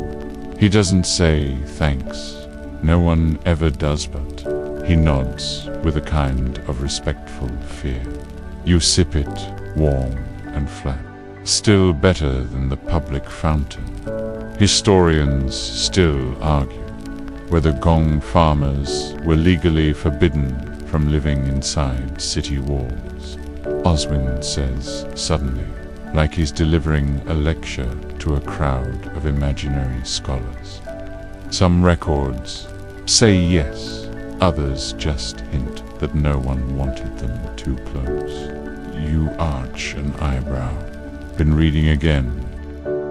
Speaker 1: He doesn't say thanks. No one ever does, but he nods with a kind of respectful fear. You sip it, warm and flat. Still better than the public fountain. Historians still argue whether Gong farmers were legally forbidden from living inside city walls. Oswin says suddenly, like he's delivering a lecture to a crowd of imaginary scholars. Some records say yes, others just hint that no one wanted them too close. You arch an eyebrow. Been reading again.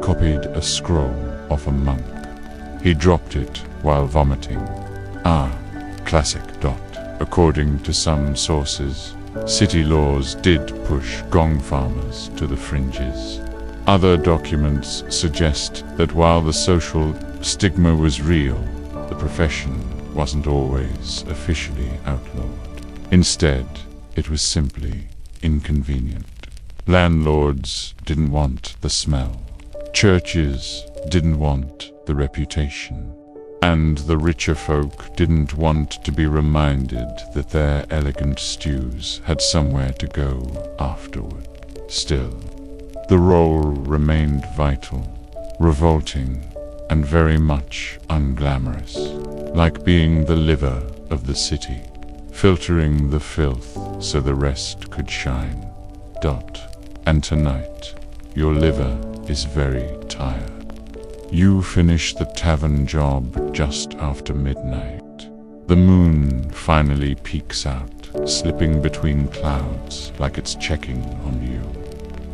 Speaker 1: Copied a scroll off a monk. He dropped it while vomiting. Classic. According to some sources, city laws did push Gong farmers to the fringes. Other documents suggest that while the social stigma was real, the profession wasn't always officially outlawed. Instead, it was simply inconvenient. Landlords didn't want the smell. Churches didn't want the reputation. And the richer folk didn't want to be reminded that their elegant stews had somewhere to go afterward. Still, the role remained vital, revolting, and very much unglamorous, like being the liver of the city, filtering the filth so the rest could shine. And tonight, your liver is very tired. You finish the tavern job just after midnight. The moon finally peeks out, slipping between clouds like it's checking on you.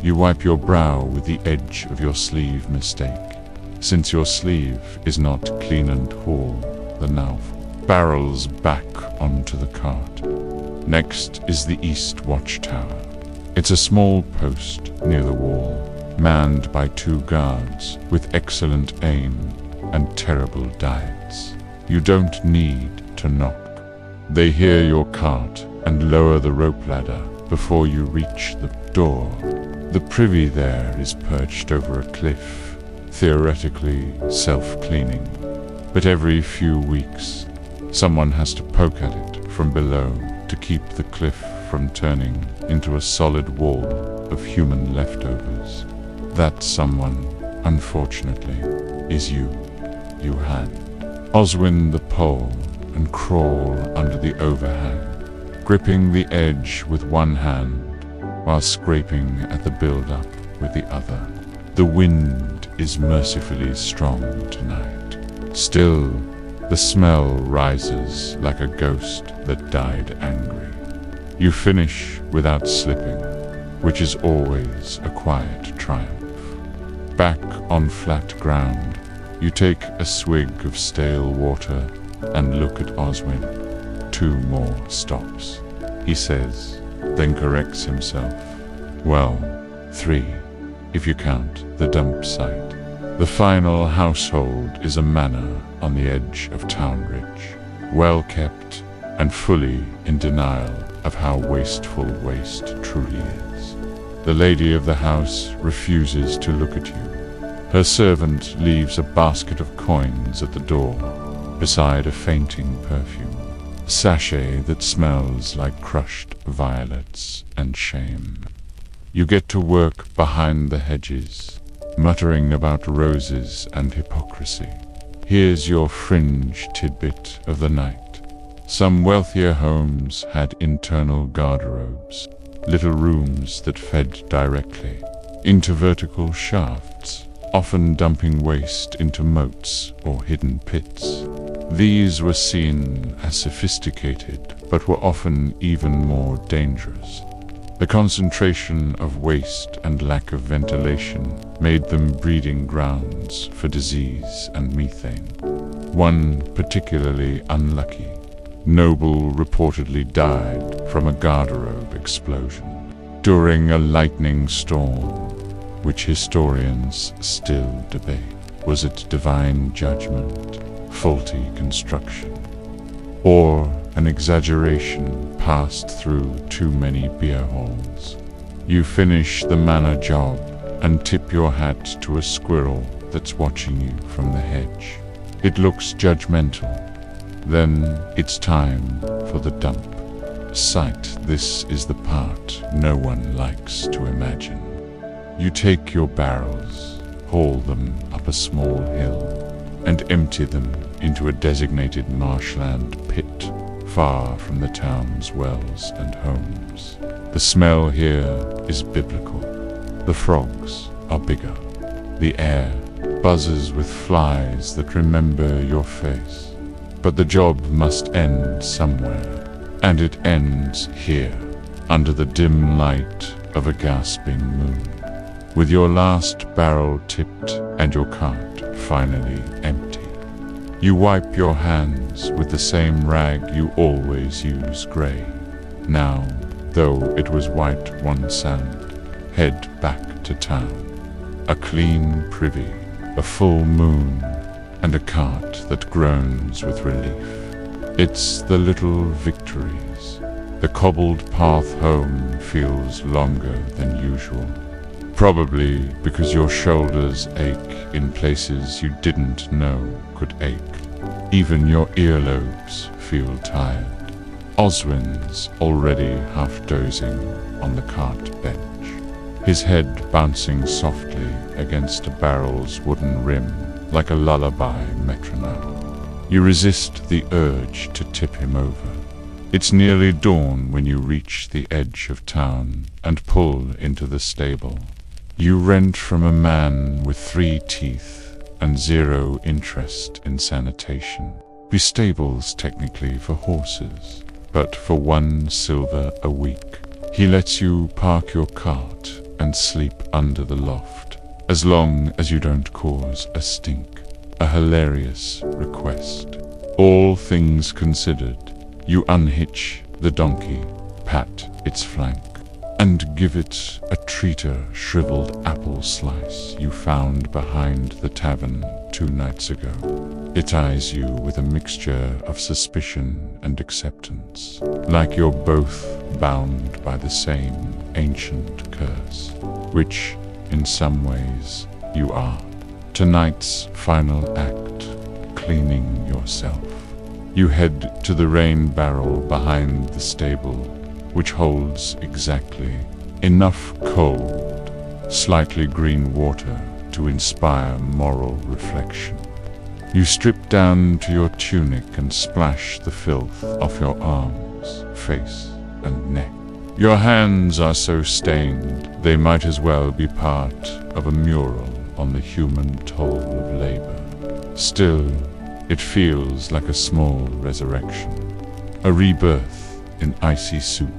Speaker 1: You wipe your brow with the edge of your sleeve mistake, since your sleeve is not clean and whole, the now barrels back onto the cart. Next is the East Watchtower. It's a small post near the wall, manned by 2 guards with excellent aim and terrible diets. You don't need to knock. They hear your cart and lower the rope ladder before you reach the door. The privy there is perched over a cliff, theoretically self-cleaning, but every few weeks someone has to poke at it from below to keep the cliff from turning into a solid wall of human leftovers. That someone, unfortunately, is you. You hand Oswin the pole and crawl under the overhang, gripping the edge with one hand while scraping at the build-up with the other. The wind is mercifully strong tonight. Still, the smell rises like a ghost that died angry. You finish without slipping, which is always a quiet triumph. Back on flat ground, you take a swig of stale water and look at Oswin. 2 more stops, he says, then corrects himself. Well, 3, if you count the dump site. The final household is a manor on the edge of Townridge, well kept and fully in denial of how wasteful waste truly is. The lady of the house refuses to look at you. Her servant leaves a basket of coins at the door, beside a fainting perfume, a sachet that smells like crushed violets and shame. You get to work behind the hedges, muttering about roses and hypocrisy. Here's your fringe tidbit of the night. Some wealthier homes had internal garderobes, little rooms that fed directly into vertical shafts, often dumping waste into moats or hidden pits. These were seen as sophisticated, but were often even more dangerous. The concentration of waste and lack of ventilation made them breeding grounds for disease and methane. One particularly unlucky noble reportedly died from a garderobe explosion during a lightning storm, which historians still debate. Was it divine judgment, faulty construction, or an exaggeration passed through too many beer halls? You finish the manor job and tip your hat to a squirrel that's watching you from the hedge. It looks judgmental. Then it's time for the dump site. This is the part no one likes to imagine. You take your barrels, haul them up a small hill, and empty them into a designated marshland pit far from the town's wells and homes. The smell here is biblical. The frogs are bigger. The air buzzes with flies that remember your face. But the job must end somewhere, and it ends here, under the dim light of a gasping moon. With your last barrel tipped and your cart finally empty, you wipe your hands with the same rag you always use, grey. Now, though it was white once, and head back to town. A clean privy, a full moon, and a cart that groans with relief. It's the little victories. The cobbled path home feels longer than usual, probably because your shoulders ache in places you didn't know could ache. Even your earlobes feel tired. Oswin's already half dozing on the cart bench, his head bouncing softly against a barrel's wooden rim like a lullaby metronome. You resist the urge to tip him over. It's nearly dawn when you reach the edge of town and pull into the stable. You rent from a man with 3 teeth and zero interest in sanitation. Be stables technically for horses, but for 1 silver a week. He lets you park your cart and sleep under the loft, as long as you don't cause a stink. A hilarious request. All things considered, you unhitch the donkey, pat its flank, and give it a treater shriveled apple slice you found behind the tavern 2 nights ago. It eyes you with a mixture of suspicion and acceptance, like you're both bound by the same ancient curse, which, in some ways, you are. Tonight's final act, cleaning yourself. You head to the rain barrel behind the stable, which holds exactly enough cold, slightly green water to inspire moral reflection. You strip down to your tunic and splash the filth off your arms, face, and neck. Your hands are so stained, they might as well be part of a mural on the human toll of labor. Still, it feels like a small resurrection, a rebirth in icy soup,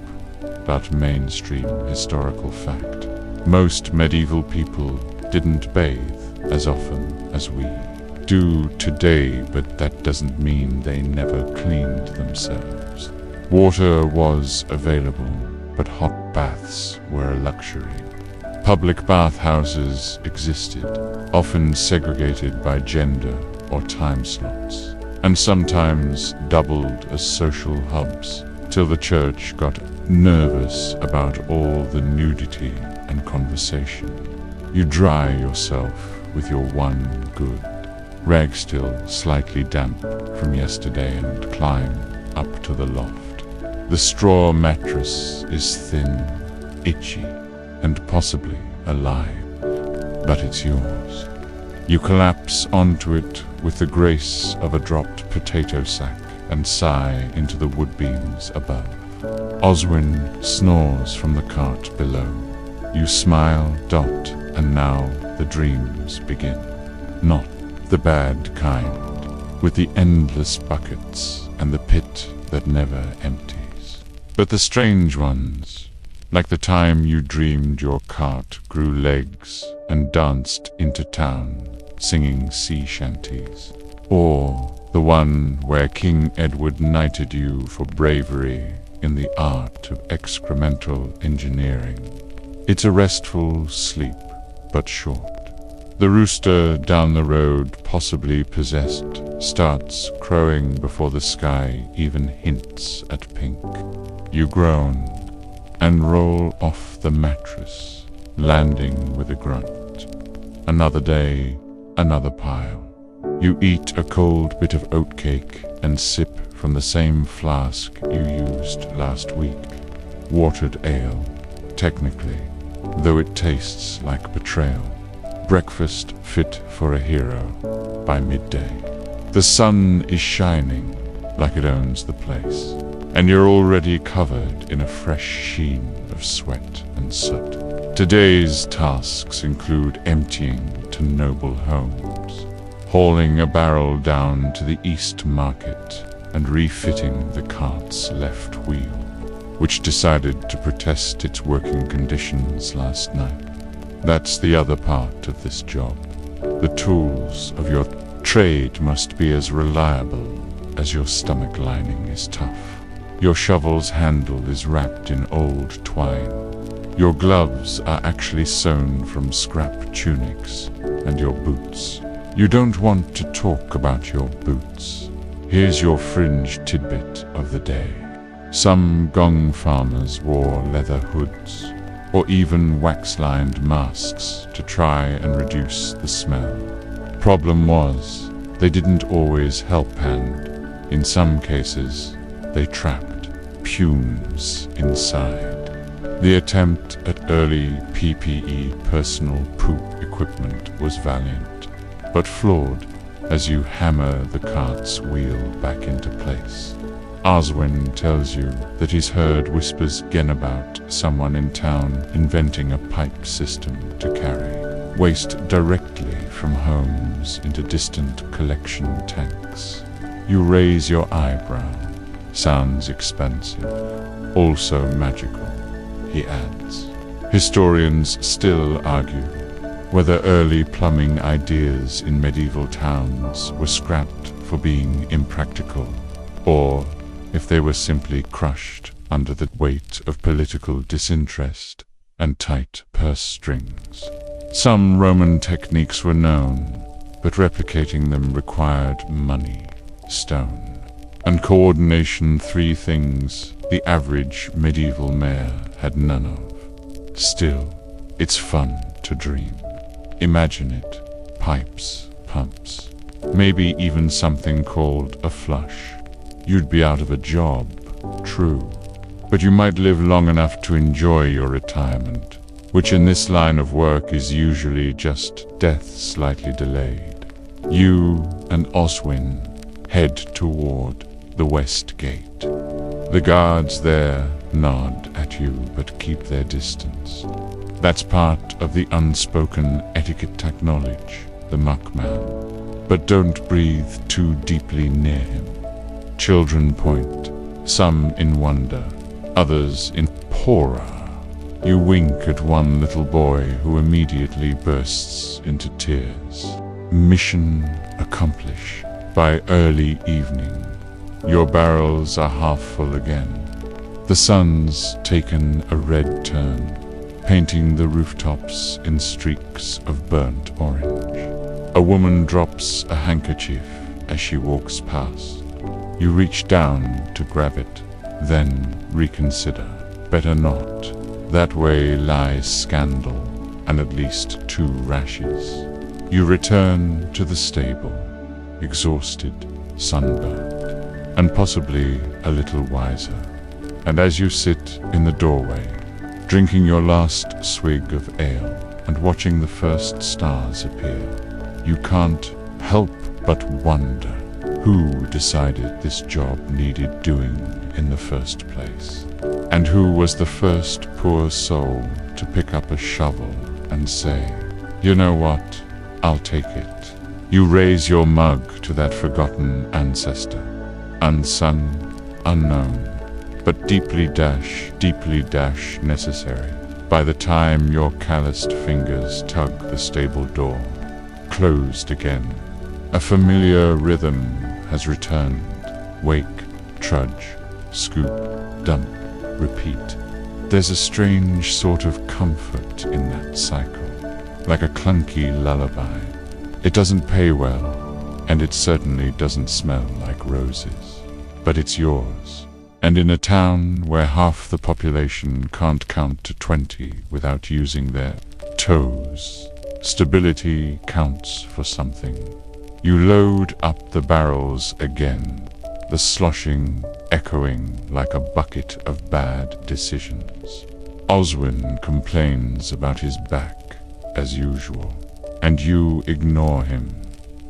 Speaker 1: but mainstream historical fact. Most medieval people didn't bathe as often as we do today, but that doesn't mean they never cleaned themselves. Water was available, but hot baths were a luxury. Public bathhouses existed, often segregated by gender or time slots, and sometimes doubled as social hubs, till the church got nervous about all the nudity and conversation. You dry yourself with your one good rag, still slightly damp from yesterday, and climb up to the loft. The straw mattress is thin, itchy, and possibly alive, but it's yours. You collapse onto it with the grace of a dropped potato sack and sigh into the wood beams above. Oswin snores from the cart below. You smile, Dot, and now the dreams begin. Not the bad kind, with the endless buckets and the pit that never empties, but the strange ones, like the time you dreamed your cart grew legs and danced into town, singing sea shanties, or the one where King Edward knighted you for bravery in the art of excremental engineering. It's a restful sleep, but short. The rooster down the road, possibly possessed, starts crowing before the sky even hints at pink. You groan and roll off the mattress, landing with a grunt. Another day, another pile. You eat a cold bit of oatcake and sip from the same flask you used last week. Watered ale, technically, though it tastes like betrayal. Breakfast fit for a hero by midday. The sun is shining like it owns the place, and you're already covered in a fresh sheen of sweat and soot. Today's tasks include emptying to noble homes, hauling a barrel down to the East Market, and refitting the cart's left wheel, which decided to protest its working conditions last night. That's the other part of this job. The tools of your trade must be as reliable as your stomach lining is tough. Your shovel's handle is wrapped in old twine. Your gloves are actually sewn from scrap tunics, and your boots. You don't want to talk about your boots. Here's your fringe tidbit of the day. Some Gong farmers wore leather hoods, or even wax-lined masks to try and reduce the smell. Problem was, they didn't always help hand. In some cases, they trapped fumes inside. The attempt at early PPE personal poop equipment was valiant, but flawed as you hammer the cart's wheel back into place. Oswin tells you that he's heard whispers again about someone in town inventing a pipe system to carry waste directly from homes into distant collection tanks. You raise your eyebrow. Sounds expensive, also magical, he adds. Historians still argue whether early plumbing ideas in medieval towns were scrapped for being impractical, or if they were simply crushed under the weight of political disinterest and tight purse strings. Some Roman techniques were known, but replicating them required money, stone, and coordination, three things the average medieval mayor had none of. Still, it's fun to dream. Imagine it. Pipes, pumps, maybe even something called a flush. You'd be out of a job, true, but you might live long enough to enjoy your retirement, which in this line of work is usually just death slightly delayed. You and Oswin head toward the west gate. The guards there nod at you but keep their distance. That's part of the unspoken etiquette to acknowledge the muckman, but don't breathe too deeply near him. Children point, some in wonder, others in horror. You wink at one little boy who immediately bursts into tears. Mission accomplished. By early evening, your barrels are half full again. The sun's taken a red turn, painting the rooftops in streaks of burnt orange. A woman drops a handkerchief as she walks past. You reach down to grab it, then reconsider. Better not. That way lies scandal and at least 2 rashes. You return to the stable, exhausted, sunburned, and possibly a little wiser. And as you sit in the doorway, drinking your last swig of ale and watching the first stars appear, you can't help but wonder who decided this job needed doing in the first place, and who was the first poor soul to pick up a shovel and say, "You know what? I'll take it." You raise your mug to that forgotten ancestor, unsung, unknown, but deeply dash necessary. By the time your calloused fingers tug the stable door, closed again, a familiar rhythm has returned. Wake, trudge, scoop, dump, repeat. There's a strange sort of comfort in that cycle, like a clunky lullaby. It doesn't pay well, and it certainly doesn't smell like roses, but it's yours. And in a town where half the population can't count to 20 without using their toes, stability counts for something. You load up the barrels again, the sloshing echoing like a bucket of bad decisions. Oswin complains about his back, as usual, and you ignore him,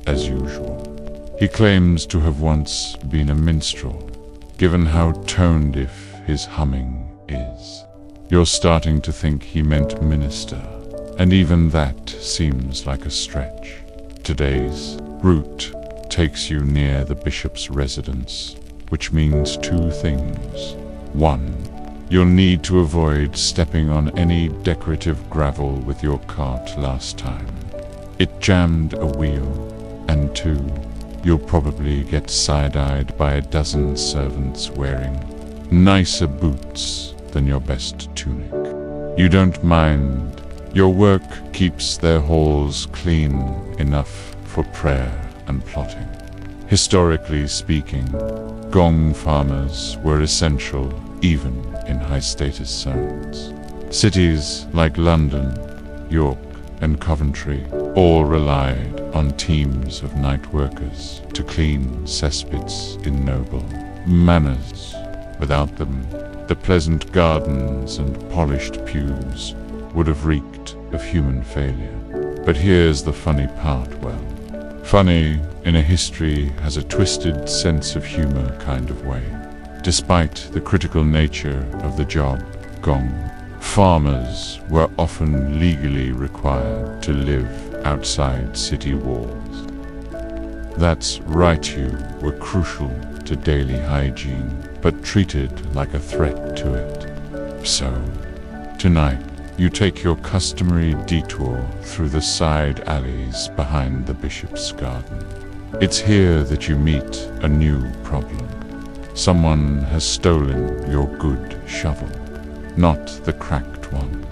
Speaker 1: as usual. He claims to have once been a minstrel, given how tone-deaf his humming is. You're starting to think he meant minister, and even that seems like a stretch. Today's route takes you near the bishop's residence, which means 2 things. 1, you'll need to avoid stepping on any decorative gravel with your cart last time. It jammed a wheel. And 2, you'll probably get side-eyed by a dozen servants wearing nicer boots than your best tunic. You don't mind. Your work keeps their halls clean enough for prayer and plotting. Historically speaking, Gong farmers were essential even in high-status zones. Cities like London, York, and Coventry all relied on teams of night workers to clean cesspits in noble manors. Without them, the pleasant gardens and polished pews would have reeked of human failure. But here's the funny part, well, funny in a history has a twisted sense of humor kind of way. Despite the critical nature of the job, Gong Farmers were often legally required to live outside city walls. That's right, you were crucial to daily hygiene, but treated like a threat to it. So, tonight, you take your customary detour through the side alleys behind the bishop's garden. It's here that you meet a new problem. Someone has stolen your good shovel. Not the cracked one.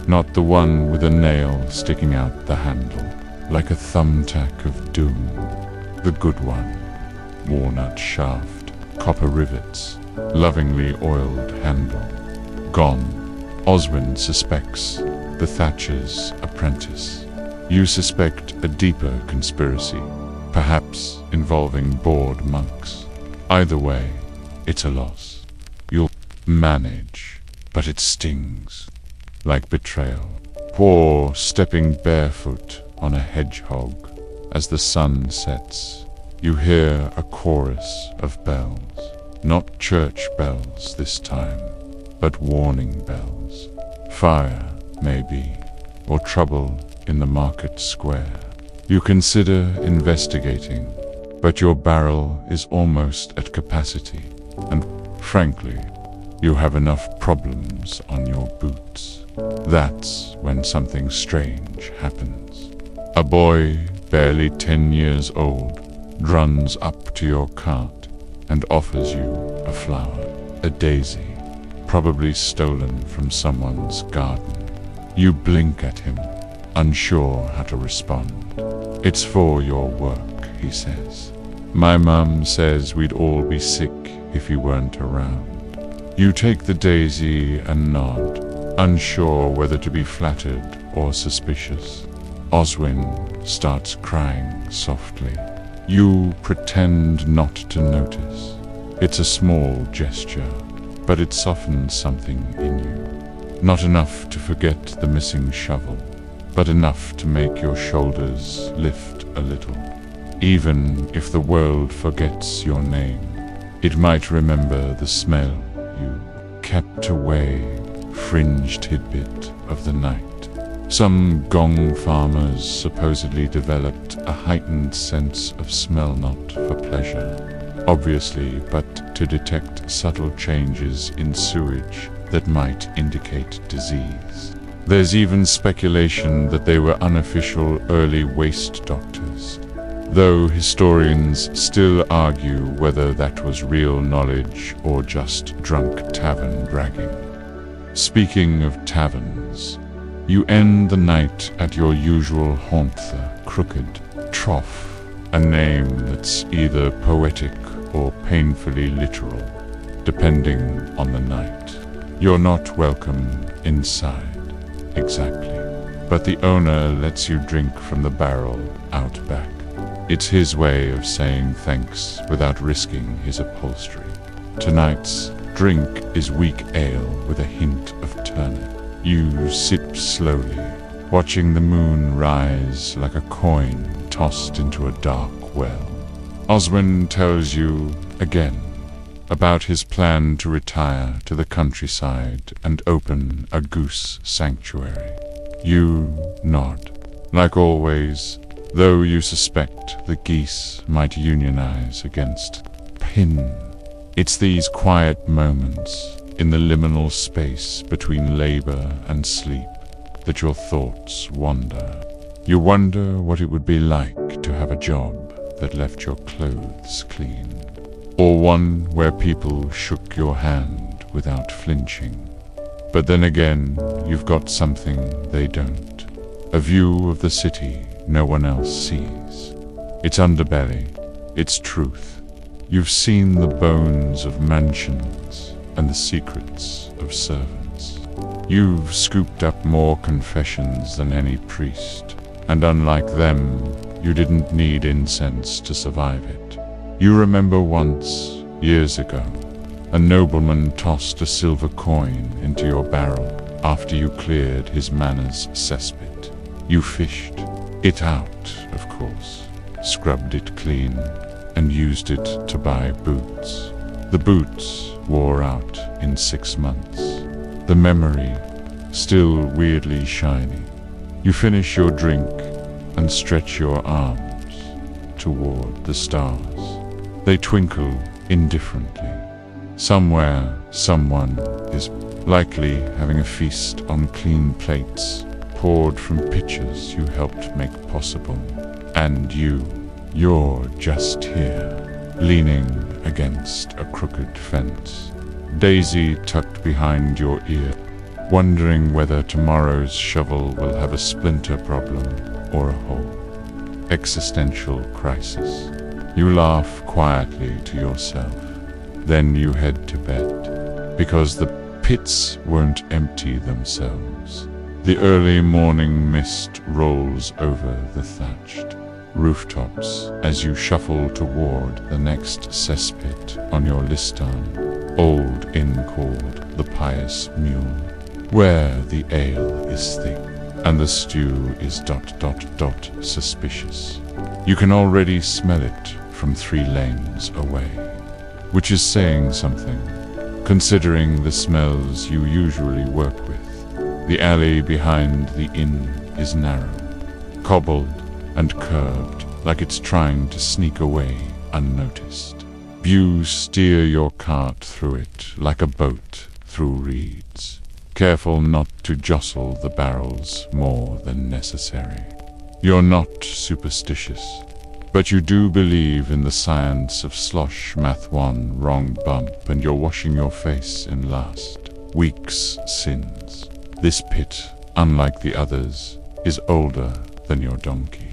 Speaker 1: Not the one with a nail sticking out the handle, like a thumbtack of doom. The good one. Walnut shaft, copper rivets, lovingly oiled handle. Gone. Oswin suspects the Thatcher's apprentice. You suspect a deeper conspiracy, perhaps involving bored monks. Either way, it's a loss. You'll manage, but it stings, like betrayal. Poor stepping barefoot on a hedgehog as the sun sets. You hear a chorus of bells, not church bells this time, but warning bells. Fire, maybe, or trouble in the market square. You consider investigating, but your barrel is almost at capacity, and frankly, you have enough problems on your boots. That's when something strange happens. A boy, barely 10 years old, runs up to your cart and offers you a flower, a daisy, probably stolen from someone's garden. You blink at him, unsure how to respond. It's for your work, he says. My mum says we'd all be sick if you weren't around. You take the daisy and nod, unsure whether to be flattered or suspicious. Oswin starts crying softly. You pretend not to notice. It's a small gesture, but it softens something in you. Not enough to forget the missing shovel, but enough to make your shoulders lift a little. Even if the world forgets your name, it might remember the smell you kept away, fringe tidbit of the night. Some Gong farmers supposedly developed a heightened sense of smell, not for pleasure, obviously, but to detect subtle changes in sewage that might indicate disease. There's even speculation that they were unofficial early waste doctors, though historians still argue whether that was real knowledge or just drunk tavern bragging. Speaking of taverns, you end the night at your usual haunt, the Crooked Trough, a name that's either poetic or painfully literal, depending on the night. You're not welcome inside, exactly, but the owner lets you drink from the barrel out back. It's his way of saying thanks without risking his upholstery. Tonight's drink is weak ale with a hint of turnip. You sip slowly, watching the moon rise like a coin tossed into a dark well. Oswin tells you, again, about his plan to retire to the countryside and open a goose sanctuary. You nod. Like always, though you suspect the geese might unionize against Pin. It's these quiet moments in the liminal space between labor and sleep that your thoughts wander. You wonder what it would be like to have a job that left your clothes clean, or one where people shook your hand without flinching. But then again, you've got something they don't, a view of the city no one else sees. Its underbelly, its truth. You've seen the bones of mansions and the secrets of servants. You've scooped up more confessions than any priest, and unlike them, you didn't need incense to survive it. You remember once, years ago, a nobleman tossed a silver coin into your barrel after you cleared his manor's cesspit. You fished it out, of course, scrubbed it clean, and used it to buy boots. The boots wore out in 6 months. The memory still weirdly shiny. You finish your drink and stretch your arms toward the stars. They twinkle indifferently. Somewhere, someone is likely having a feast on clean plates poured from pitchers you helped make possible. And you're just here, leaning against a crooked fence, daisy tucked behind your ear, wondering whether tomorrow's shovel will have a splinter problem or a hole. Existential crisis. You laugh quietly to yourself. Then you head to bed, because the pits won't empty themselves. The early morning mist rolls over the thatched rooftops as you shuffle toward the next cesspit on your listan, old inn called the Pious Mule, where the ale is thick and the stew is ... suspicious. You can already smell it from 3 lanes away, which is saying something, considering the smells you usually work with. The alley behind the inn is narrow, cobbled and curved like it's trying to sneak away unnoticed. You steer your cart through it like a boat through reeds, careful not to jostle the barrels more than necessary. You're not superstitious, but you do believe in the science of slosh, math 1, wrong bump, and you're washing your face in last week's sins. This pit, unlike the others, is older than your donkey.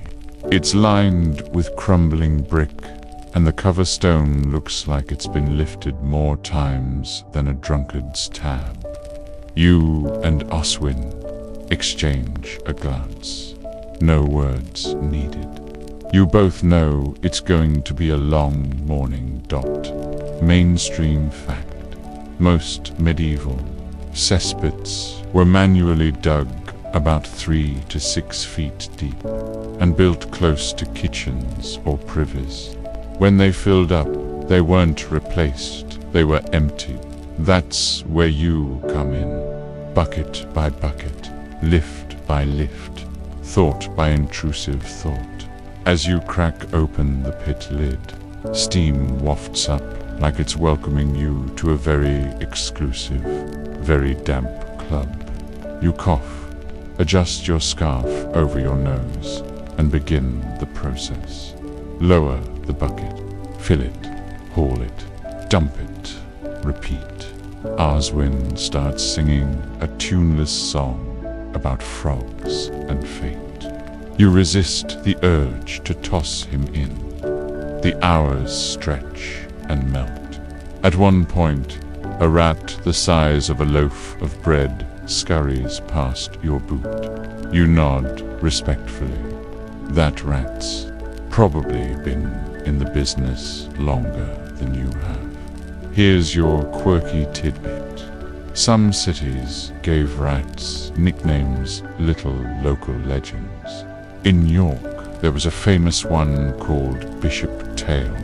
Speaker 1: It's lined with crumbling brick, and the cover stone looks like it's been lifted more times than a drunkard's tab. You and Oswin exchange a glance. No words needed. You both know it's going to be a long morning. Mainstream fact. Most medieval cesspits were manually dug about 3 to 6 feet deep and built close to kitchens or privies. When they filled up, they weren't replaced, they were emptied. That's where you come in, bucket by bucket, lift by lift, thought by intrusive thought. As you crack open the pit lid, steam wafts up like it's welcoming you to a very exclusive, very damp club. You cough, adjust your scarf over your nose, and begin the process. Lower the bucket, fill it, haul it, dump it, repeat. Oswin starts singing a tuneless song about frogs and fate. You resist the urge to toss him in. The hours stretch and melt. At one point, a rat the size of a loaf of bread scurries past your boot. You nod respectfully. That rat's probably been in the business longer than you have. Here's your quirky tidbit. Some cities gave rats nicknames, little local legends. In York, there was a famous one called Bishop Tail,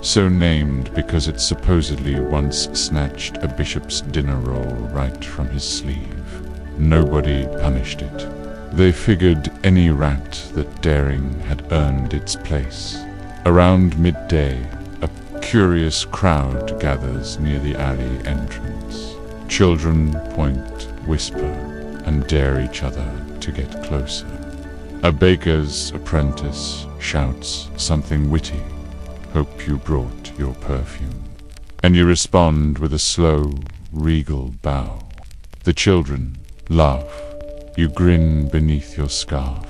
Speaker 1: so named because it supposedly once snatched a bishop's dinner roll right from his sleeve. Nobody punished it. They figured any rat that daring had earned its place. Around midday, a curious crowd gathers near the alley entrance. Children point, whisper, and dare each other to get closer. A baker's apprentice shouts something witty. Hope you brought your perfume. And you respond with a slow, regal bow. The children laugh. You grin beneath your scarf.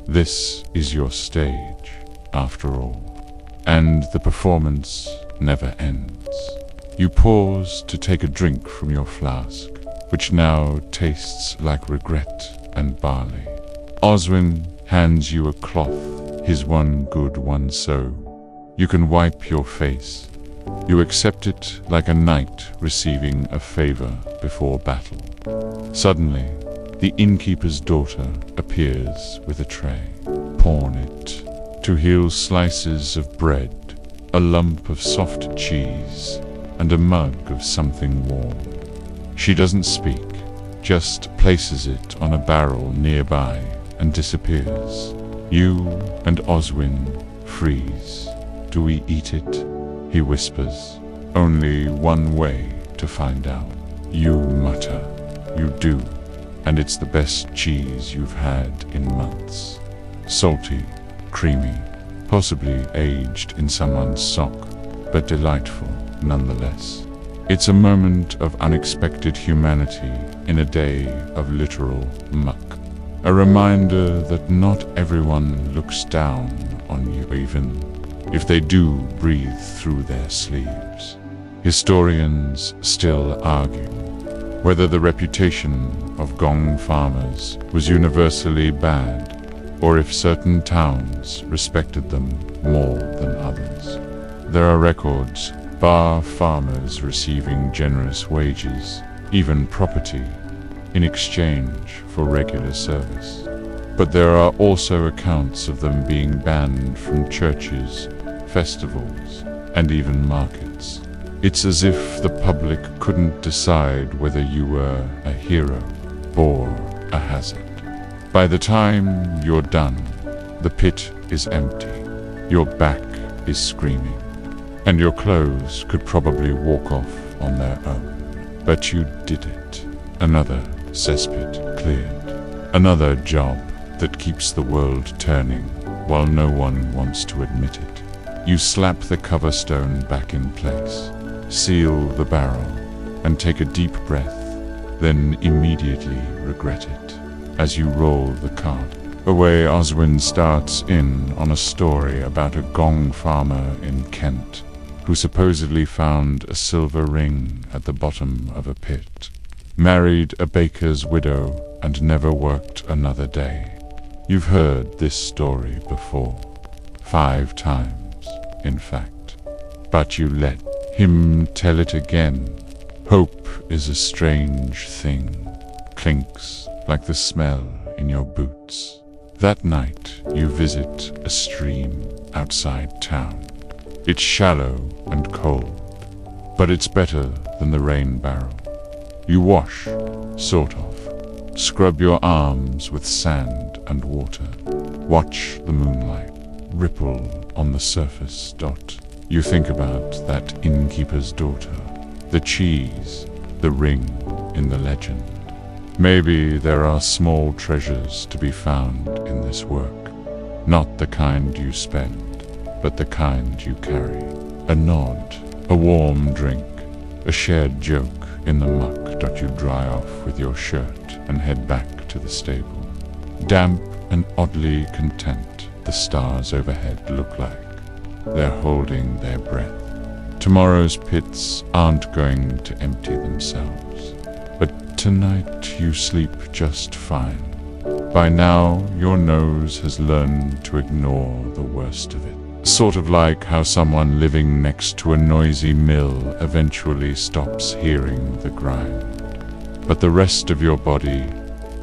Speaker 1: This is your stage, after all. And the performance never ends. You pause to take a drink from your flask, which now tastes like regret and barley. Oswin hands you a cloth, his one good one so. You can wipe your face. You accept it like a knight receiving a favor before battle. Suddenly, the innkeeper's daughter appears with a tray. Pawn it to heal slices of bread, a lump of soft cheese, and a mug of something warm. She doesn't speak, just places it on a barrel nearby and disappears. You and Oswin freeze. Do we eat it? He whispers. Only one way to find out. You mutter. You do. And it's the best cheese you've had in months. Salty, creamy, possibly aged in someone's sock, but delightful nonetheless. It's a moment of unexpected humanity in a day of literal muck. A reminder that not everyone looks down on you, even if they do breathe through their sleeves. Historians still argue whether the reputation of Gong farmers was universally bad, or if certain towns respected them more than others. There are records, bar farmers receiving generous wages, even property, in exchange for regular service. But there are also accounts of them being banned from churches, festivals, and even markets. It's as if the public couldn't decide whether you were a hero or a hazard. By the time you're done, the pit is empty, your back is screaming, and your clothes could probably walk off on their own. But you did it. Another cesspit cleared. Another job that keeps the world turning while no one wants to admit it. You slap the cover stone back in place, seal the barrel, and take a deep breath, then immediately regret it as you roll the cart away. Oswin starts in on a story about a Gong farmer in Kent who supposedly found a silver ring at the bottom of a pit, married a baker's widow, and never worked another day. You've heard this story before, 5 times, in fact, but you let him tell it again. Hope is a strange thing, clinks like the smell in your boots. That night you visit a stream outside town. It's shallow and cold, but it's better than the rain barrel. You wash, sort of, scrub your arms with sand and water, watch the moonlight ripple on the surface. You think about that innkeeper's daughter, the cheese, the ring in the legend. Maybe there are small treasures to be found in this work, not the kind you spend, but the kind you carry. A nod, a warm drink, a shared joke in the muck. You dry off with your shirt and head back to the stable. Damp and oddly content, the stars overhead look like they're holding their breath. Tomorrow's pits aren't going to empty themselves, but tonight you sleep just fine. By now, your nose has learned to ignore the worst of it. Sort of like how someone living next to a noisy mill eventually stops hearing the grind. But the rest of your body,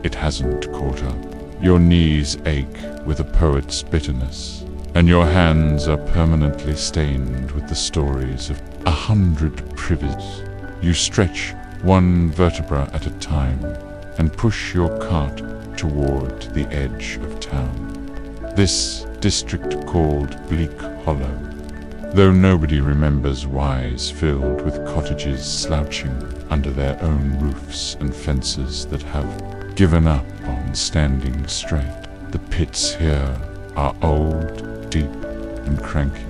Speaker 1: it hasn't caught up. Your knees ache with a poet's bitterness, and your hands are permanently stained with the stories of 100 privies. You stretch one vertebra at a time and push your cart toward the edge of town. This district called Bleak Hollow, though nobody remembers whys filled with cottages slouching under their own roofs and fences that have given up on standing straight. The pits here are old, deep, and cranky,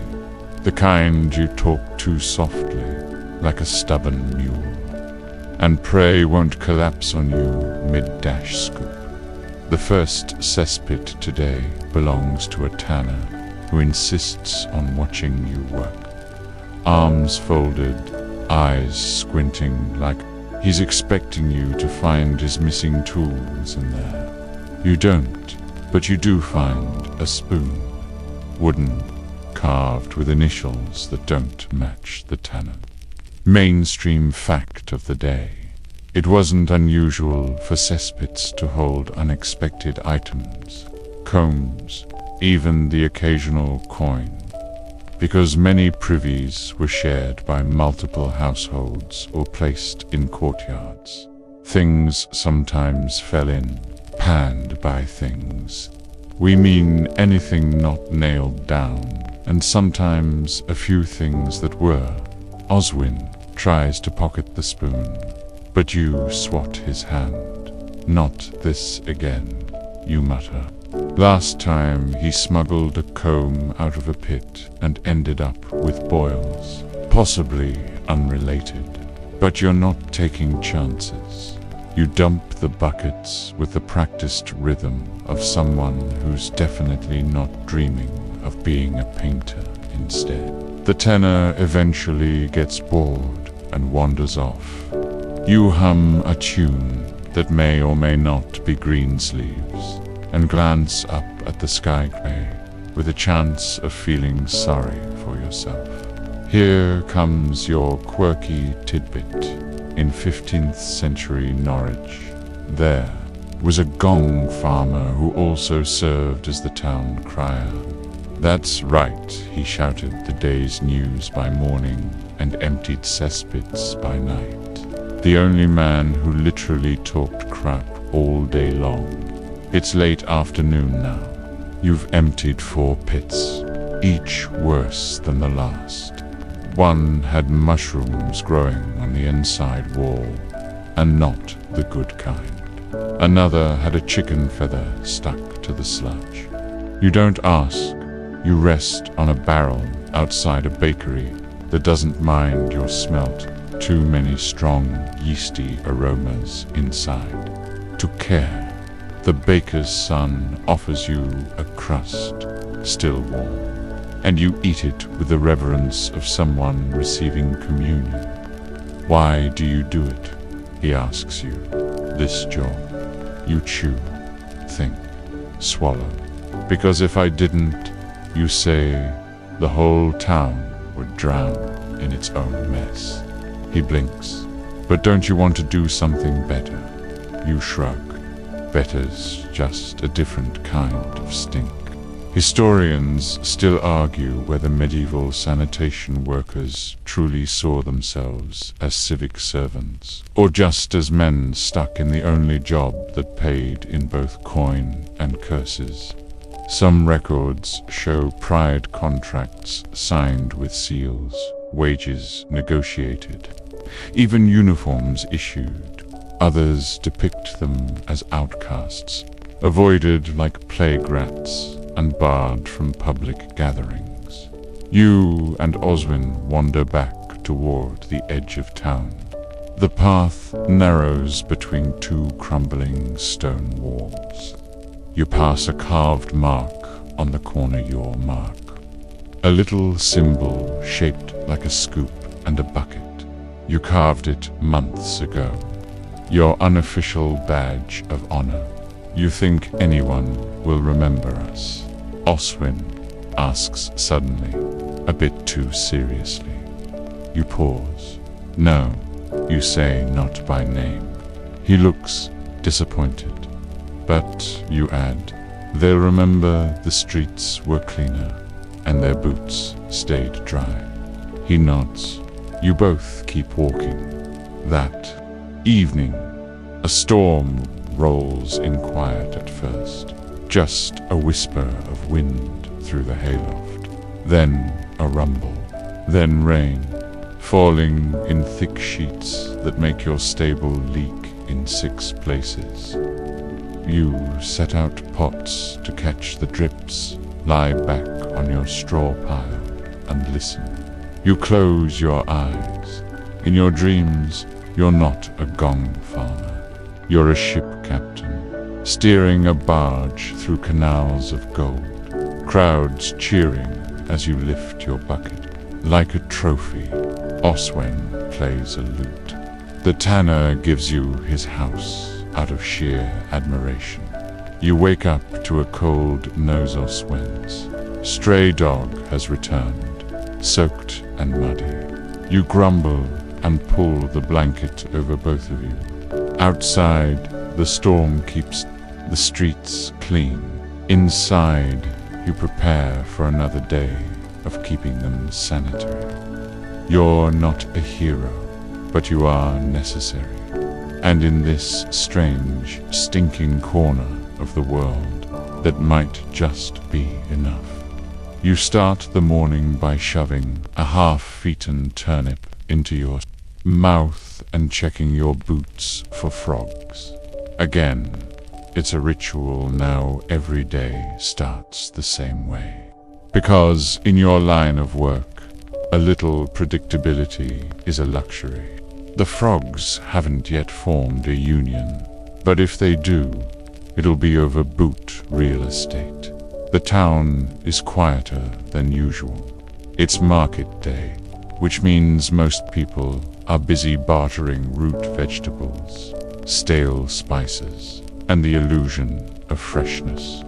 Speaker 1: the kind you talk to softly, like a stubborn mule, and pray won't collapse on you mid-dash scoop. The first cesspit today belongs to a tanner who insists on watching you work. Arms folded, eyes squinting like he's expecting you to find his missing tools in there. You don't, but you do find a spoon, wooden, carved with initials that don't match the tanner. Mainstream fact of the day. It wasn't unusual for cesspits to hold unexpected items, combs, even the occasional coin, because many privies were shared by multiple households or placed in courtyards. Things sometimes fell in, panned by things. We mean anything not nailed down, and sometimes a few things that were. Oswin tries to pocket the spoon, but you swat his hand. Not this again, you mutter. Last time he smuggled a comb out of a pit and ended up with boils, possibly unrelated. But you're not taking chances. You dump the buckets with the practiced rhythm of someone who's definitely not dreaming of being a painter instead. The tenor eventually gets bored and wanders off. You hum a tune that may or may not be Greensleeves and glance up at the sky gray with a chance of feeling sorry for yourself. Here comes your quirky tidbit. In 15th century Norwich, there was a Gong farmer who also served as the town crier. That's right, he shouted the day's news by morning and emptied cesspits by night. The only man who literally talked crap all day long. It's late afternoon now. You've emptied 4 pits, each worse than the last. One had mushrooms growing on the inside wall, and not the good kind. Another had a chicken feather stuck to the sludge. You don't ask. You rest on a barrel outside a bakery that doesn't mind your smelt too many strong, yeasty aromas inside. To care. The baker's son offers you a crust, still warm, and you eat it with the reverence of someone receiving communion. Why do you do it? He asks you. This job. You chew, think, swallow. Because if I didn't, you say, the whole town would drown in its own mess. He blinks. But don't you want to do something better? You shrug. Better's just a different kind of stink. Historians still argue whether medieval sanitation workers truly saw themselves as civic servants, or just as men stuck in the only job that paid in both coin and curses. Some records show pride contracts signed with seals, wages negotiated, even uniforms issued. Others depict them as outcasts, avoided like plague rats, and barred from public gatherings. You and Oswin wander back toward the edge of town. The path narrows between 2 crumbling stone walls. You pass a carved mark on the corner your mark. A little symbol shaped like a scoop and a bucket. You carved it months ago. Your unofficial badge of honor. You think anyone will remember us? Oswin asks suddenly, a bit too seriously. You pause. No, you say not by name. He looks disappointed. But you add, they'll remember the streets were cleaner and their boots stayed dry. He nods. You both keep walking. That evening, a storm rolls in quiet at first. Just a whisper of wind through the hayloft. Then a rumble. Then rain, falling in thick sheets that make your stable leak in 6 places. You set out pots to catch the drips, lie back on your straw pile and listen. You close your eyes. In your dreams, you're not a Gong farmer. You're a ship captain, steering a barge through canals of gold. Crowds cheering as you lift your bucket. Like a trophy, Oswen plays a lute. The tanner gives you his house out of sheer admiration. You wake up to a cold Nossos winds. Stray dog has returned, soaked and muddy. You grumble and pull the blanket over both of you. Outside, the storm keeps the streets clean. Inside, you prepare for another day of keeping them sanitary. You're not a hero, but you are necessary. And in this strange, stinking corner of the world that might just be enough, you start the morning by shoving a half-eaten turnip into your mouth and checking your boots for frogs. Again, it's a ritual now. Every day starts the same way. Because in your line of work, a little predictability is a luxury. The frogs haven't yet formed a union, but if they do, it'll be over boot real estate. The town is quieter than usual. It's market day, which means most people are busy bartering root vegetables, stale spices, and the illusion of freshness.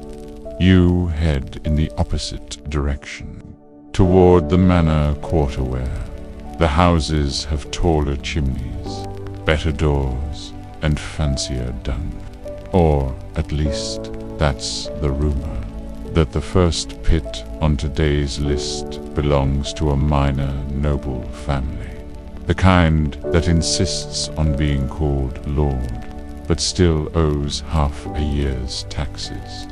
Speaker 1: You head in the opposite direction, toward the manor quarter where the houses have taller chimneys, better doors, and fancier dung. Or, at least, that's the rumor, that the first pit on today's list belongs to a minor noble family. The kind that insists on being called lord, but still owes half a year's taxes.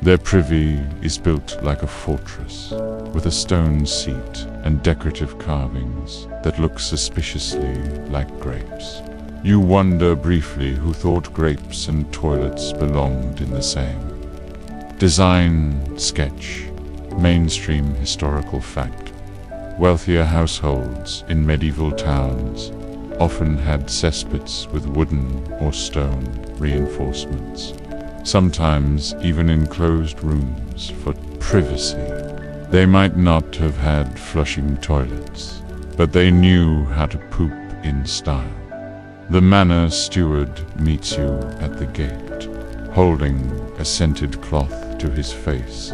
Speaker 1: Their privy is built like a fortress, with a stone seat and decorative carvings that look suspiciously like grapes. You wonder briefly who thought grapes and toilets belonged in the same. Design sketch, mainstream historical fact. Wealthier households in medieval towns often had cesspits with wooden or stone reinforcements, sometimes even enclosed rooms for privacy. They might not have had flushing toilets, but they knew how to poop in style. The manor steward meets you at the gate, holding a scented cloth to his face,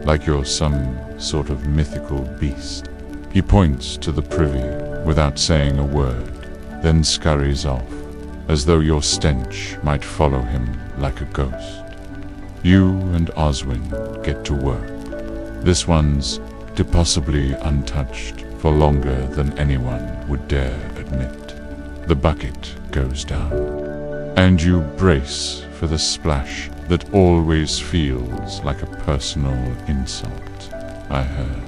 Speaker 1: like you're some sort of mythical beast. He points to the privy without saying a word, then scurries off, as though your stench might follow him like a ghost. You and Oswin get to work. This one's possibly untouched for longer than anyone would dare admit. The bucket goes down, and you brace for the splash that always feels like a personal insult. I heard,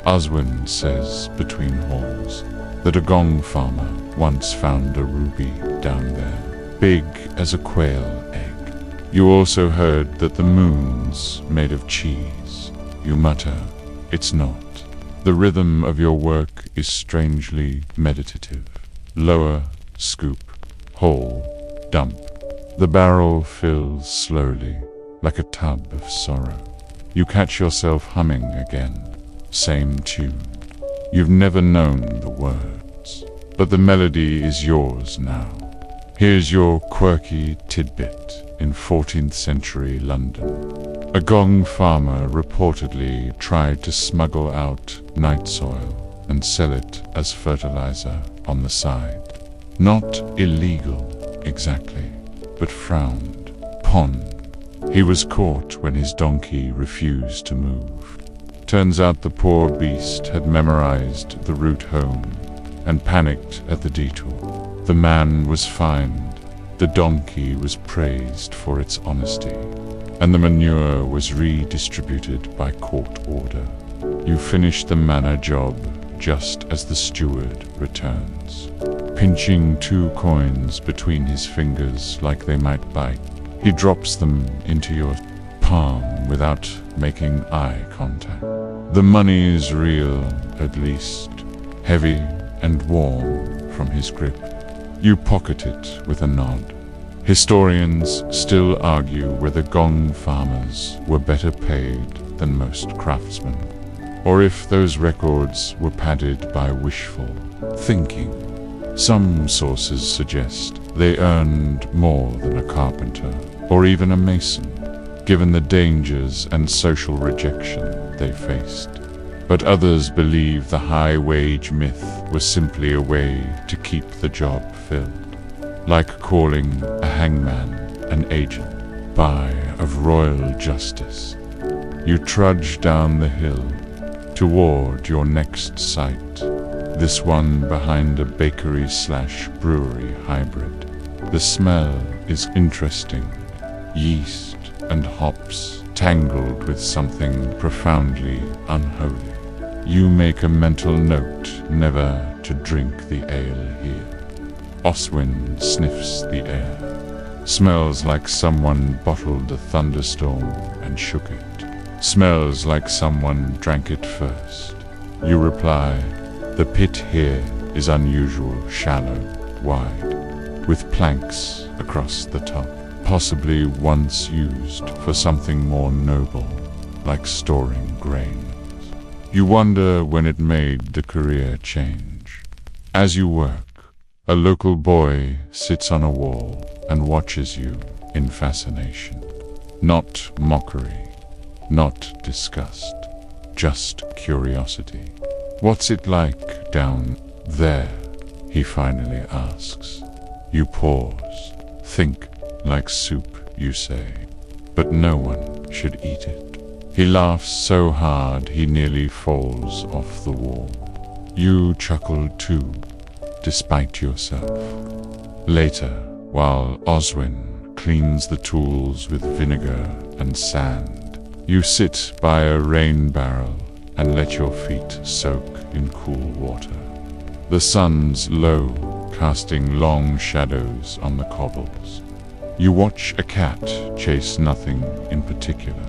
Speaker 1: Oswin says between hauls, that a Gong farmer once found a ruby down there, big as a quail egg. You also heard that the moon's made of cheese. You mutter, it's not. The rhythm of your work is strangely meditative. Lower, scoop, haul, dump. The barrel fills slowly, like a tub of sorrow. You catch yourself humming again, same tune. You've never known the words, but the melody is yours now. Here's your quirky tidbit in 14th century London. A Gong farmer reportedly tried to smuggle out night soil and sell it as fertilizer on the side. Not illegal, exactly, but frowned upon. He was caught when his donkey refused to move. Turns out the poor beast had memorized the route home and panicked at the detour. The man was fined, the donkey was praised for its honesty, and the manure was redistributed by court order. You finish the manor job just as the steward returns, pinching 2 coins between his fingers like they might bite. He drops them into your palm without making eye contact. The money is real, at least, heavy and warm from his grip. You pocket it with a nod. Historians still argue whether Gong farmers were better paid than most craftsmen, or if those records were padded by wishful thinking. Some sources suggest they earned more than a carpenter, or even a mason, given the dangers and social rejection they faced. But others believe the high-wage myth was simply a way to keep the job filled, like calling a hangman an agent, buy of royal justice. You trudge down the hill toward your next site, this one behind a bakery/brewery hybrid. The smell is interesting. Yeast and hops tangled with something profoundly unholy. You make a mental note never to drink the ale here. Oswin sniffs the air. Smells like someone bottled a thunderstorm and shook it. Smells like someone drank it first. You reply, the pit here is unusual, shallow, wide, with planks across the top, possibly once used for something more noble, like storing grains. You wonder when it made the career change. As you work, a local boy sits on a wall and watches you in fascination. Not mockery, not disgust, just curiosity. What's it like down there? He finally asks. You pause, think, like soup, you say, but no one should eat it. He laughs so hard he nearly falls off the wall. You chuckle too, despite yourself. Later, while Oswin cleans the tools with vinegar and sand, you sit by a rain barrel and let your feet soak in cool water. The sun's low, casting long shadows on the cobbles. You watch a cat chase nothing in particular.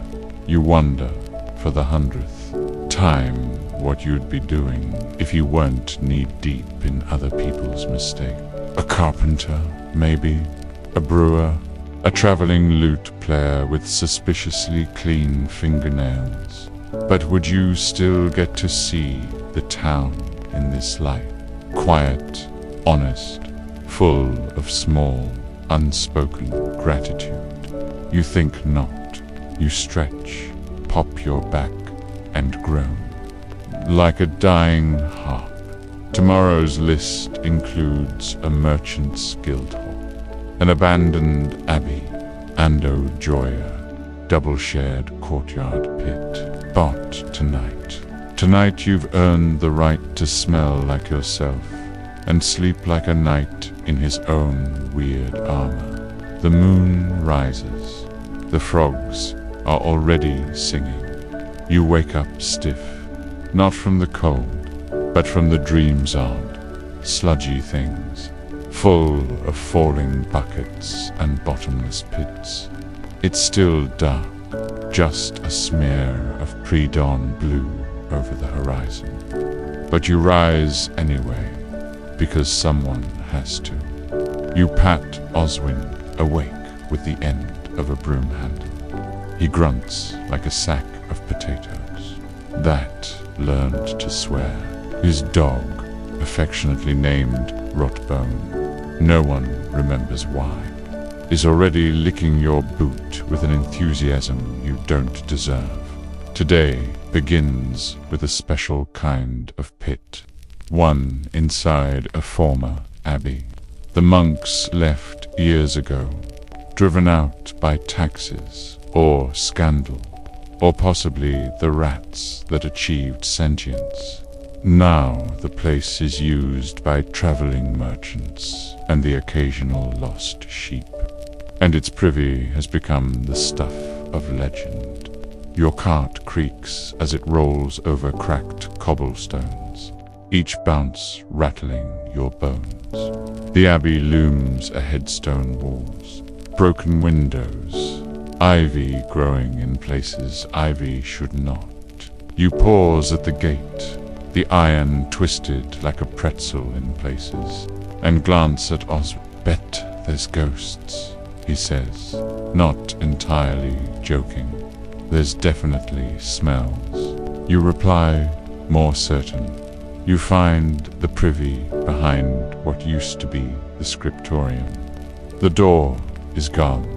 Speaker 1: You wonder, for the 100th time, what you'd be doing if you weren't knee-deep in other people's mistakes. A carpenter, maybe, a brewer, a traveling lute player with suspiciously clean fingernails. But would you still get to see the town in this light? Quiet, honest, full of small, unspoken gratitude. You think not. You stretch, pop your back, and groan. Like a dying harp. Tomorrow's list includes a merchant's guild hall, an abandoned abbey, Ando Joya, double-shared courtyard pit. But tonight you've earned the right to smell like yourself and sleep like a knight in his own weird armor. The moon rises. The frogs are already singing. You wake up stiff, not from the cold, but from the dreams odd, sludgy things, full of falling buckets and bottomless pits. It's still dark, just a smear of pre-dawn blue over the horizon. But you rise anyway, because someone has to. You pat Oswin awake with the end of a broom handle. He grunts like a sack of potatoes. That learned to swear. His dog, affectionately named Rotbone, no one remembers why, is already licking your boot with an enthusiasm you don't deserve. Today begins with a special kind of pit, one inside a former abbey. The monks left years ago, driven out by taxes or scandal, or possibly the rats that achieved sentience. Now the place is used by traveling merchants and the occasional lost sheep, and its privy has become the stuff of legend. Your cart creaks as it rolls over cracked cobblestones, each bounce rattling your bones. The abbey looms a headstone walls, broken windows, ivy growing in places ivy should not. You pause at the gate, the iron twisted like a pretzel in places, and glance at Oswald. Bet there's ghosts, he says, not entirely joking. There's definitely smells. You reply, more certain. You find the privy behind what used to be the scriptorium. The door is gone,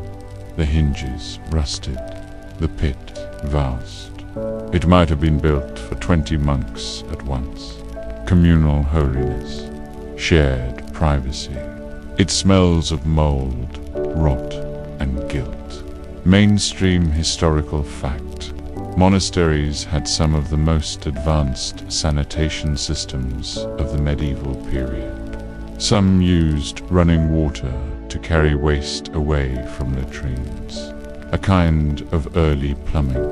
Speaker 1: the hinges rusted, the pit vast. It might have been built for 20 monks at once. Communal holiness, shared privacy. It smells of mold, rot, and guilt. Mainstream historical fact. Monasteries had some of the most advanced sanitation systems of the medieval period. Some used running water to carry waste away from latrines. A kind of early plumbing,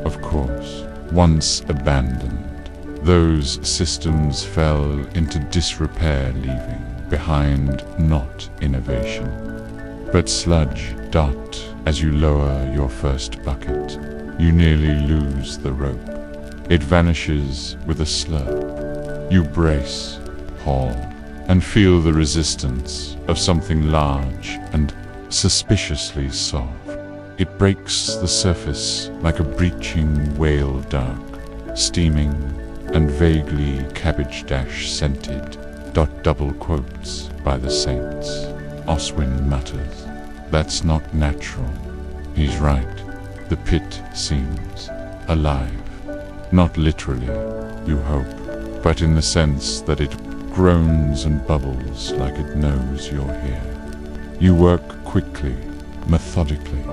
Speaker 1: of course. Once abandoned, those systems fell into disrepair, leaving behind not innovation, but sludge. As you lower your first bucket, you nearly lose the rope. It vanishes with a slurp. You brace, haul, and feel the resistance of something large and suspiciously soft. It breaks the surface like a breaching whale, dark, steaming, and vaguely cabbage-scented. Double quotes by the saints. Oswin mutters, "That's not natural." He's right. The pit seems alive. Not literally, you hope, but in the sense that it groans and bubbles like it knows you're here. You work quickly, methodically.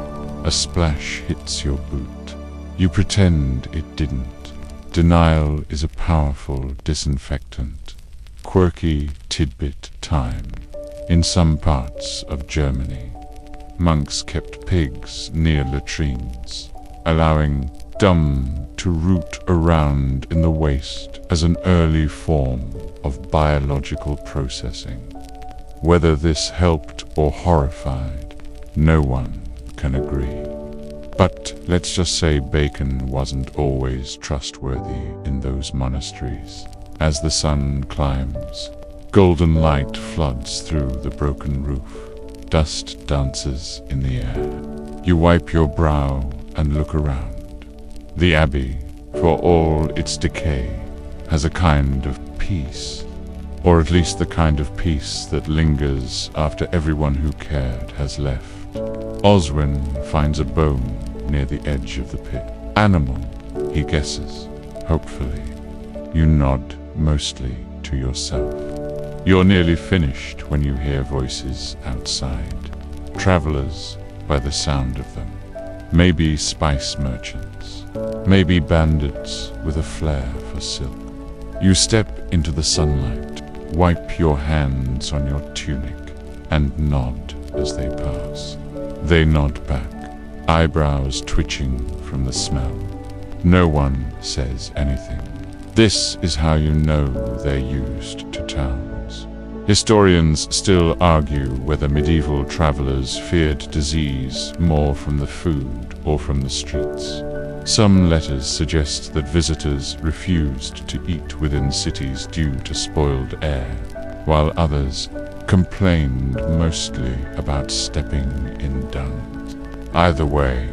Speaker 1: A splash hits your boot. You pretend it didn't. Denial is a powerful disinfectant. Quirky tidbit time. In some parts of Germany, monks kept pigs near latrines, allowing dung to root around in the waste as an early form of biological processing. Whether this helped or horrified, no one can agree. But let's just say bacon wasn't always trustworthy in those monasteries. As the sun climbs, golden light floods through the broken roof. Dust dances in the air. You wipe your brow and look around. The abbey, for all its decay, has a kind of peace, or at least the kind of peace that lingers after everyone who cared has left. Oswin finds a bone near the edge of the pit. Animal, he guesses, hopefully. You nod mostly to yourself. You're nearly finished when you hear voices outside. Travelers by the sound of them. Maybe spice merchants. Maybe bandits with a flair for silk. You step into the sunlight, wipe your hands on your tunic, and nod as they pass. They nod back, eyebrows twitching from the smell. No one says anything. This is how you know they're used to towns. Historians still argue whether medieval travelers feared disease more from the food or from the streets. Some letters suggest that visitors refused to eat within cities due to spoiled air, while others complained mostly about stepping in dung. Either way,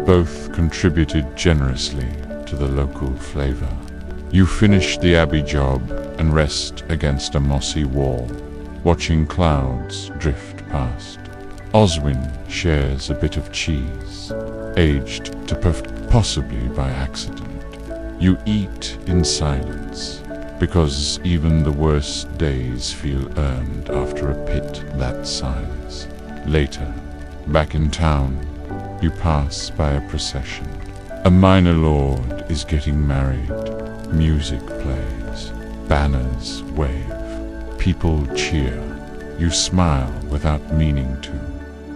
Speaker 1: both contributed generously to the local flavor. You finish the abbey job and rest against a mossy wall, watching clouds drift past. Oswin shares a bit of cheese, aged to possibly by accident. You eat in silence, because even the worst days feel earned after a pit that size. Later, back in town, you pass by a procession. A minor lord is getting married. Music plays. Banners wave. People cheer. You smile without meaning to.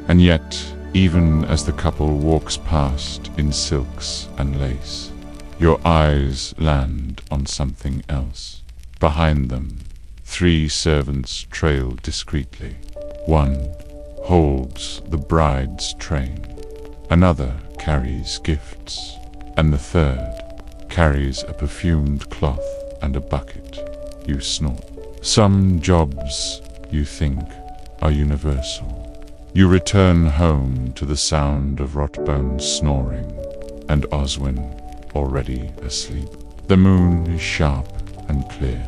Speaker 1: And yet, even as the couple walks past in silks and lace, your eyes land on something else. Behind them, 3 servants trail discreetly. One holds the bride's train. Another carries gifts. And the third carries a perfumed cloth and a bucket. You snort. Some jobs, you think, are universal. You return home to the sound of Rotbone's snoring, and Oswin already asleep. The moon is sharp and clear.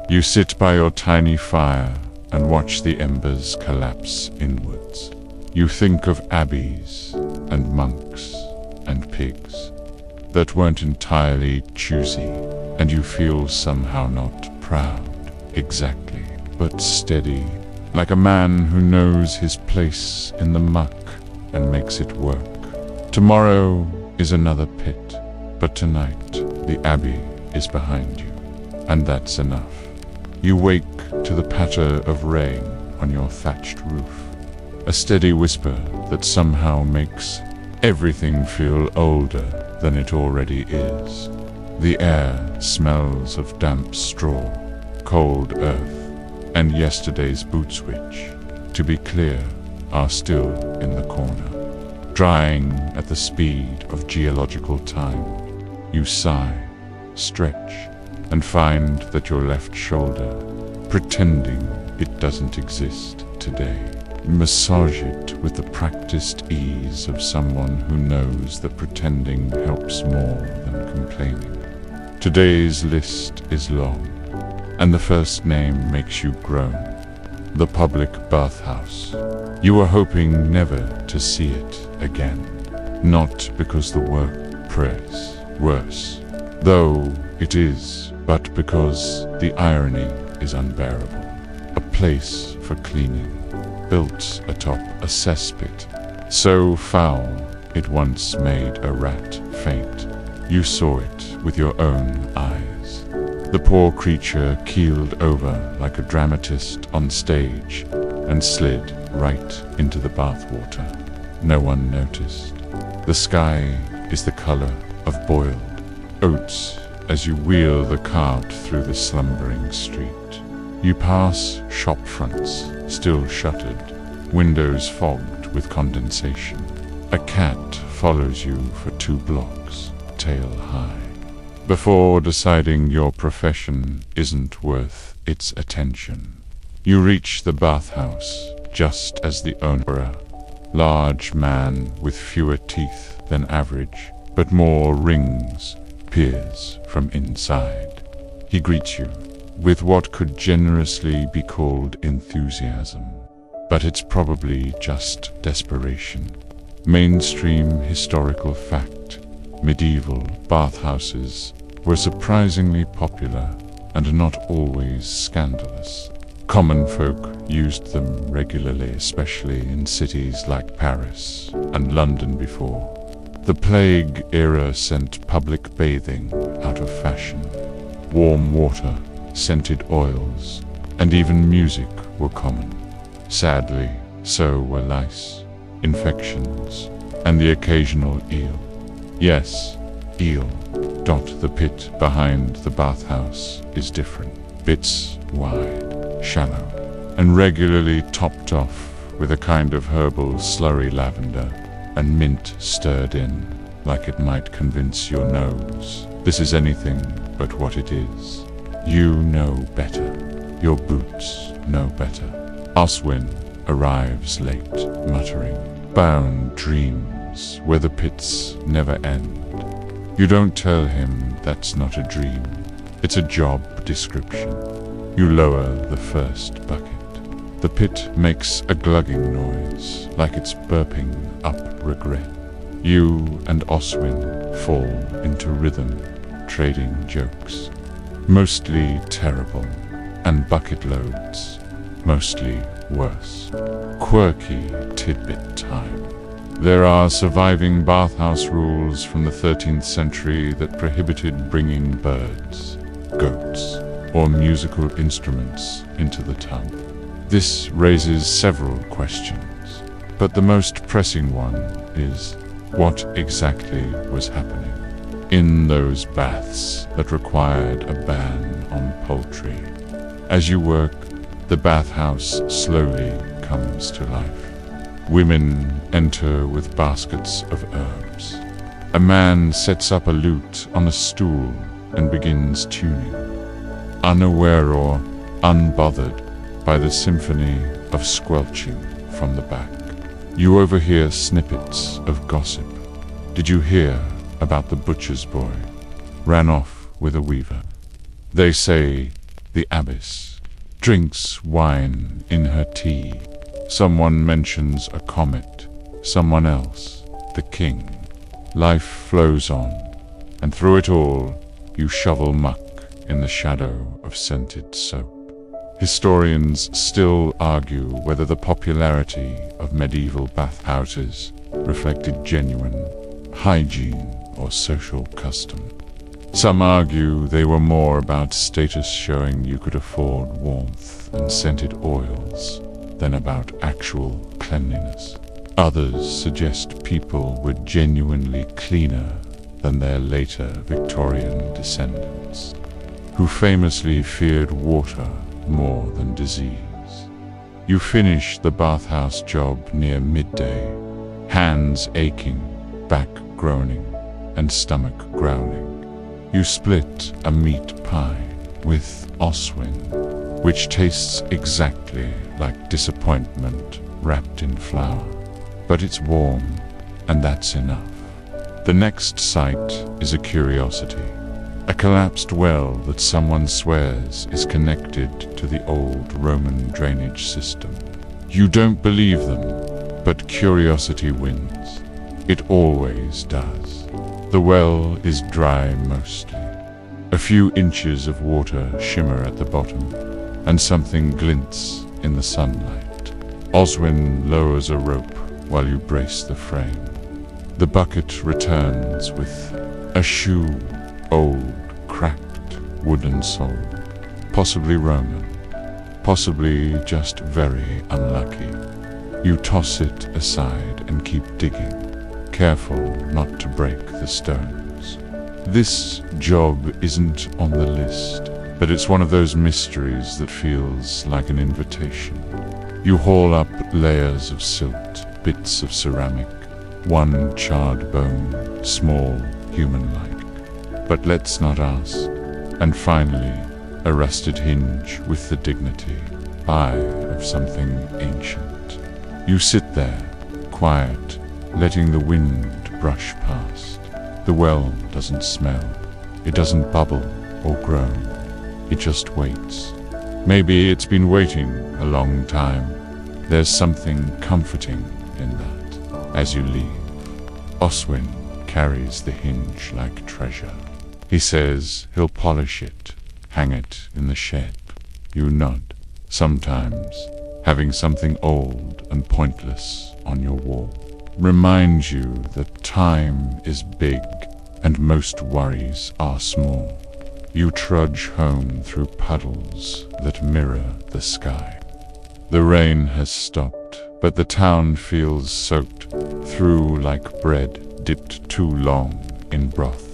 Speaker 1: You sit by your tiny fire and watch the embers collapse inwards. You think of abbeys and monks and pigs that weren't entirely choosy, and you feel somehow not proud exactly, but steady, like a man who knows his place in the muck and makes it work. Tomorrow is another pit, but tonight the abbey is behind you, and that's enough. You wake to the patter of rain on your thatched roof. a steady whisper that somehow makes everything feel older than it already is. The air smells of damp straw, cold earth, and yesterday's boots which, to be clear, are still in the corner, drying at the speed of geological time. You sigh, stretch, and find that your left shoulder, pretending it doesn't exist today. Massage it with the practiced ease of someone who knows that pretending helps more than complaining. Today's list is long, and the first name makes you groan. The public bathhouse. You were hoping never to see it again, not because the work press worse, though it is, but because the irony is unbearable. A place for cleaning, built atop a cesspit, so foul it once made a rat faint. You saw it with your own eyes. The poor creature keeled over like a dramatist on stage and slid right into the bathwater. No one noticed. The sky is the color of boiled oats as you wheel the cart through the slumbering street. You pass shop fronts, still shuttered, windows fogged with condensation. A cat follows you for 2 blocks, tail high. Before deciding your profession isn't worth its attention, you reach the bathhouse just as the owner, large man with fewer teeth than average, but more rings, peers from inside. He greets you with what could generously be called enthusiasm, but it's probably just desperation. Mainstream historical fact, medieval bathhouses were surprisingly popular and not always scandalous. Common folk used them regularly, especially in cities like Paris and London before. The Plague era sent public bathing out of fashion. Warm water, scented oils, and even music were common. Sadly, so were lice, infections, and the occasional eel. Yes, eel. The pit behind the bathhouse is different. Bits wide, shallow, and regularly topped off with a kind of herbal slurry lavender and mint stirred in, like it might convince your nose this is anything but what it is. You know better. Your boots know better. Oswin arrives late, muttering, bound dreams where the pits never end. You don't tell him that's not a dream. It's a job description. You lower the first bucket. The pit makes a glugging noise, like it's burping up regret. You and Oswin fall into rhythm, trading jokes. Mostly terrible, and bucket loads, mostly worse. Quirky tidbit time. There are surviving bathhouse rules from the 13th century that prohibited bringing birds, goats, or musical instruments into the tub. This raises several questions, but the most pressing one is, what exactly was happening in those baths that required a ban on poultry? As you work, the bathhouse slowly comes to life. Women enter with baskets of herbs. A man sets up a lute on a stool and begins tuning, unaware or unbothered by the symphony of squelching from the back. You overhear snippets of gossip. Did you hear about the butcher's boy? Ran off with a weaver. They say the abbess drinks wine in her tea. Someone mentions a comet, someone else, the king. Life flows on, and through it all, you shovel muck in the shadow of scented soap. Historians still argue whether the popularity of medieval bathhouses reflected genuine hygiene or social custom. Some argue they were more about status, showing you could afford warmth and scented oils, than about actual cleanliness. Others suggest people were genuinely cleaner than their later Victorian descendants, who famously feared water more than disease. You finish the bathhouse job near midday, hands aching, back groaning, and stomach growling. You split a meat pie with Oswin, which tastes exactly like disappointment wrapped in flour. But it's warm, and that's enough. The next sight is a curiosity. A collapsed well that someone swears is connected to the old Roman drainage system. You don't believe them, but curiosity wins. It always does. The well is dry mostly. A few inches of water shimmer at the bottom, and something glints in the sunlight. Oswin lowers a rope while you brace the frame. The bucket returns with a shoe, old, cracked, wooden sole, possibly Roman, possibly just very unlucky. You toss it aside and keep digging, careful not to break the stones. This job isn't on the list, but it's one of those mysteries that feels like an invitation. You haul up layers of silt, bits of ceramic, one charred bone, small, human-like. But let's not ask. And finally, a rusted hinge with the dignity, of something ancient. You sit there, quiet, letting the wind brush past. The well doesn't smell. It doesn't bubble or groan. It just waits. Maybe it's been waiting a long time. There's something comforting in that. As you leave, Oswin carries the hinge like treasure. He says he'll polish it, hang it in the shed. You nod. Sometimes, having something old and pointless on your wall reminds you that time is big and most worries are small. You trudge home through puddles that mirror the sky. The rain has stopped, but the town feels soaked through like bread dipped too long in broth.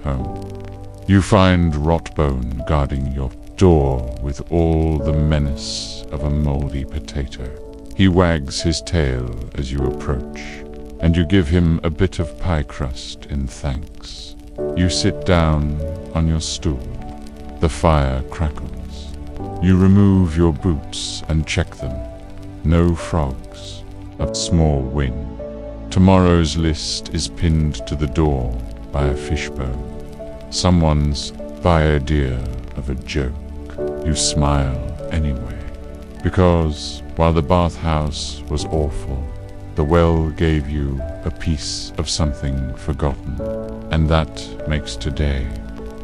Speaker 1: Home. You find Rotbone guarding your door with all the menace of a moldy potato. He wags his tail as you approach, and you give him a bit of pie crust in thanks. You sit down on your stool. The fire crackles. You remove your boots and check them. No frogs. A small win. Tomorrow's list is pinned to the door by a fishbone. Someone's idea of a joke. You smile anyway. Because while the bathhouse was awful, the well gave you a piece of something forgotten. And that makes today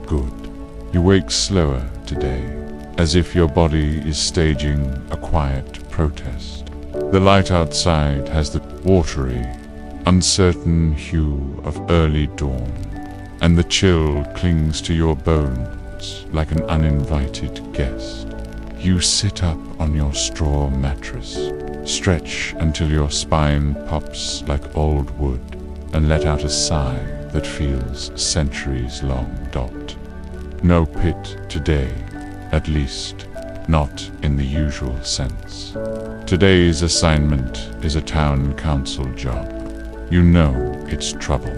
Speaker 1: good. You wake slower today, as if your body is staging a quiet protest. The light outside has the watery, uncertain hue of early dawn, and the chill clings to your bones like an uninvited guest. You sit up on your straw mattress, stretch until your spine pops like old wood, and let out a sigh that feels centuries long. No pit today, at least not in the usual sense. Today's assignment is a town council job. You know it's trouble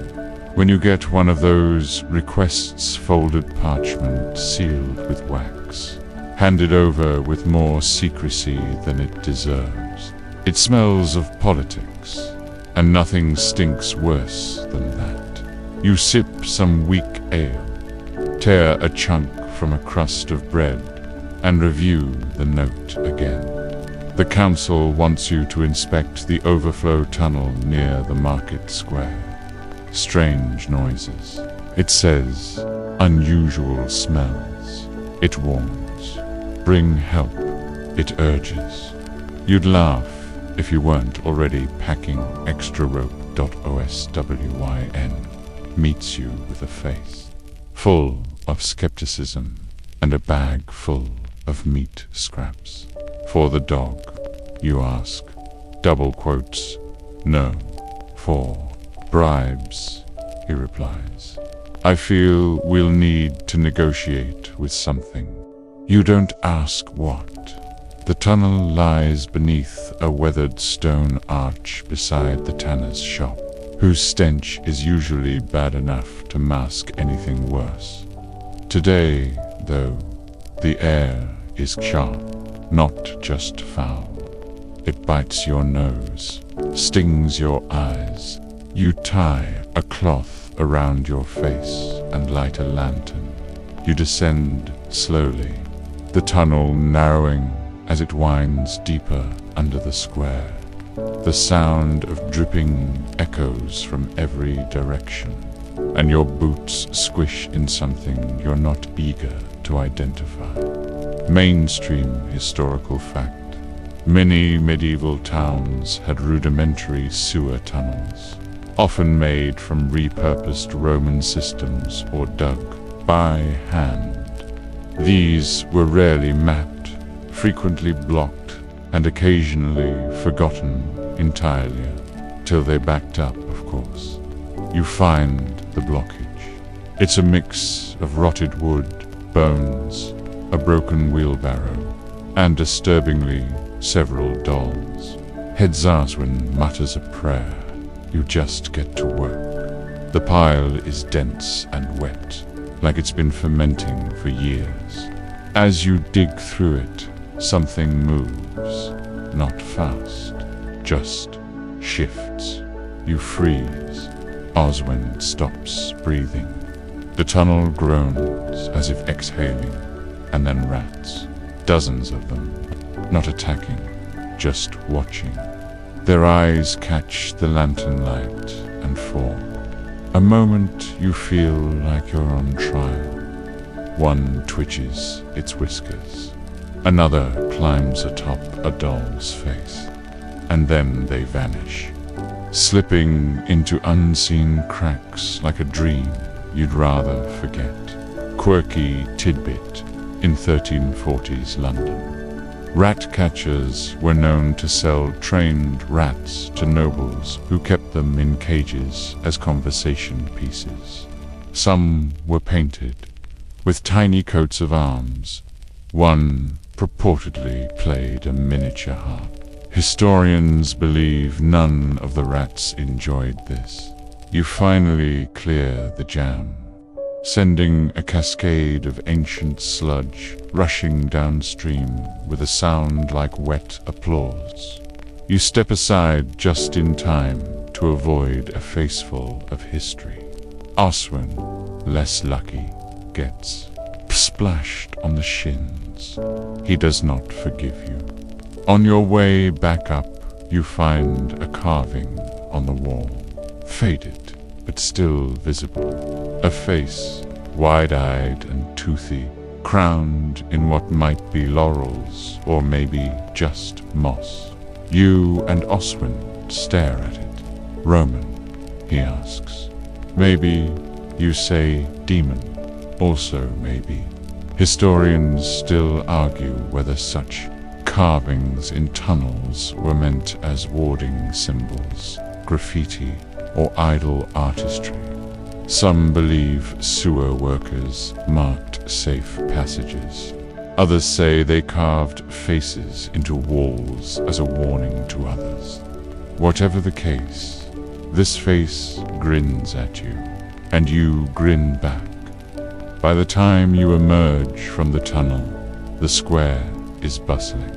Speaker 1: when you get one of those requests folded parchment sealed with wax, handed over with more secrecy than it deserves. It smells of politics, and nothing stinks worse than that. You sip some weak ale, tear a chunk from a crust of bread, and review the note again. The council wants you to inspect the overflow tunnel near the market square. Strange noises. It says, unusual smells. It warns. Bring help. It urges. You'd laugh if you weren't already packing extra rope. OSWYN meets you with a face full of skepticism and a bag full of meat scraps. For the dog, you ask. Double quotes. No. 4. Bribes, he replies. I feel we'll need to negotiate with something. You don't ask what. The tunnel lies beneath a weathered stone arch beside the tanner's shop, whose stench is usually bad enough to mask anything worse. Today, though, the air is sharp, not just foul. It bites your nose, stings your eyes. You tie a cloth around your face and light a lantern. You descend slowly, the tunnel narrowing as it winds deeper under the square. The sound of dripping echoes from every direction, and your boots squish in something you're not eager to identify. Mainstream historical fact. Many medieval towns had rudimentary sewer tunnels, often made from repurposed Roman systems or dug by hand. These were rarely mapped, frequently blocked, and occasionally forgotten entirely, till they backed up, of course. You find the blockage. It's a mix of rotted wood, bones, a broken wheelbarrow, and disturbingly several dolls. Head Zarswin mutters a prayer. You just get to work. The pile is dense and wet, like it's been fermenting for years. As you dig through it, something moves, not fast, just shifts. You freeze. Oswin stops breathing. The tunnel groans as if exhaling, and then rats, dozens of them, not attacking, just watching. Their eyes catch the lantern light and fall. A moment you feel like you're on trial. One twitches its whiskers. Another climbs atop a doll's face. And then they vanish, slipping into unseen cracks like a dream you'd rather forget. Quirky tidbit in 1340s London. Rat catchers were known to sell trained rats to nobles who kept them in cages as conversation pieces. Some were painted, with tiny coats of arms. One purportedly played a miniature harp. Historians believe none of the rats enjoyed this. You finally clear the jam, sending a cascade of ancient sludge rushing downstream with a sound like wet applause. You step aside just in time to avoid a faceful of history. Oswin, less lucky, gets splashed on the shins. He does not forgive you. On your way back up, you find a carving on the wall, faded but still visible. A face, wide-eyed and toothy, crowned in what might be laurels or maybe just moss. You and Oswin stare at it. Roman, he asks. Maybe you say demon, also maybe. Historians still argue whether such carvings in tunnels were meant as warding symbols, graffiti, or idle artistry. Some believe sewer workers marked safe passages. Others say they carved faces into walls as a warning to others. Whatever the case, this face grins at you, and you grin back. By the time you emerge from the tunnel, the square is bustling.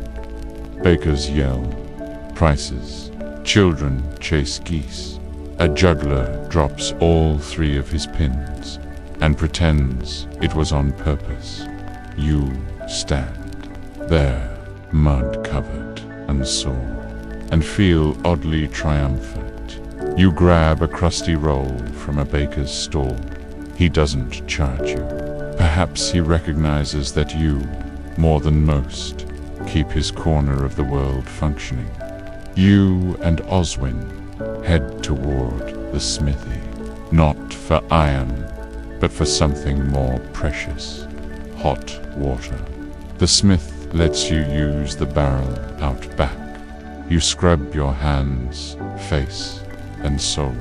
Speaker 1: Bakers yell, prices, children chase geese. A juggler drops all 3 of his pins and pretends it was on purpose. You stand there, mud-covered and sore, and feel oddly triumphant. You grab a crusty roll from a baker's stall. He doesn't charge you. Perhaps he recognizes that you, more than most, keep his corner of the world functioning. You and Oswin head toward the smithy, not for iron, but for something more precious, hot water. The smith lets you use the barrel out back, You scrub your hands, face, and soul.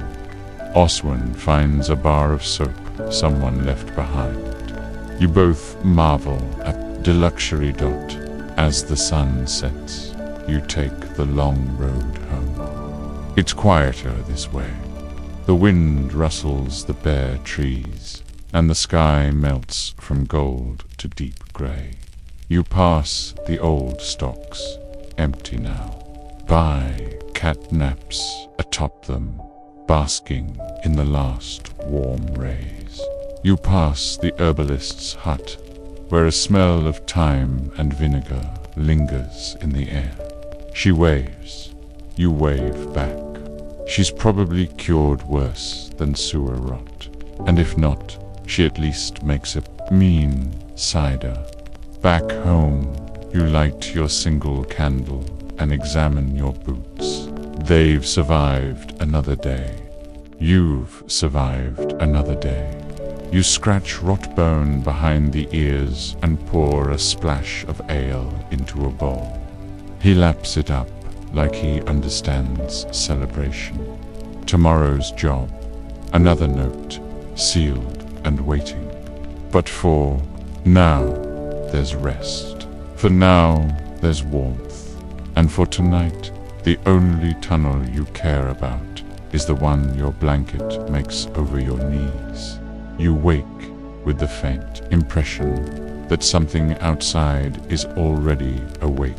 Speaker 1: Oswin finds a bar of soap someone left behind. You both marvel at the luxury dot. As the sun sets, you take the long road home. It's quieter this way. The wind rustles the bare trees, and the sky melts from gold to deep grey. You pass the old stocks, empty now. By cat naps atop them, basking in the last warm rays. You pass the herbalist's hut, where a smell of thyme and vinegar lingers in the air. She waves. You wave back. She's probably cured worse than sewer rot, and if not, she at least makes a mean cider. Back home, you light your single candle and examine your boots. They've survived another day. You've survived another day. You scratch rot bone behind the ears and pour a splash of ale into a bowl. He laps it up like he understands celebration. Tomorrow's job, another note, sealed and waiting. But for now, there's rest. For now, there's warmth. And for tonight, the only tunnel you care about is the one your blanket makes over your knees. You wake with the faint impression that something outside is already awake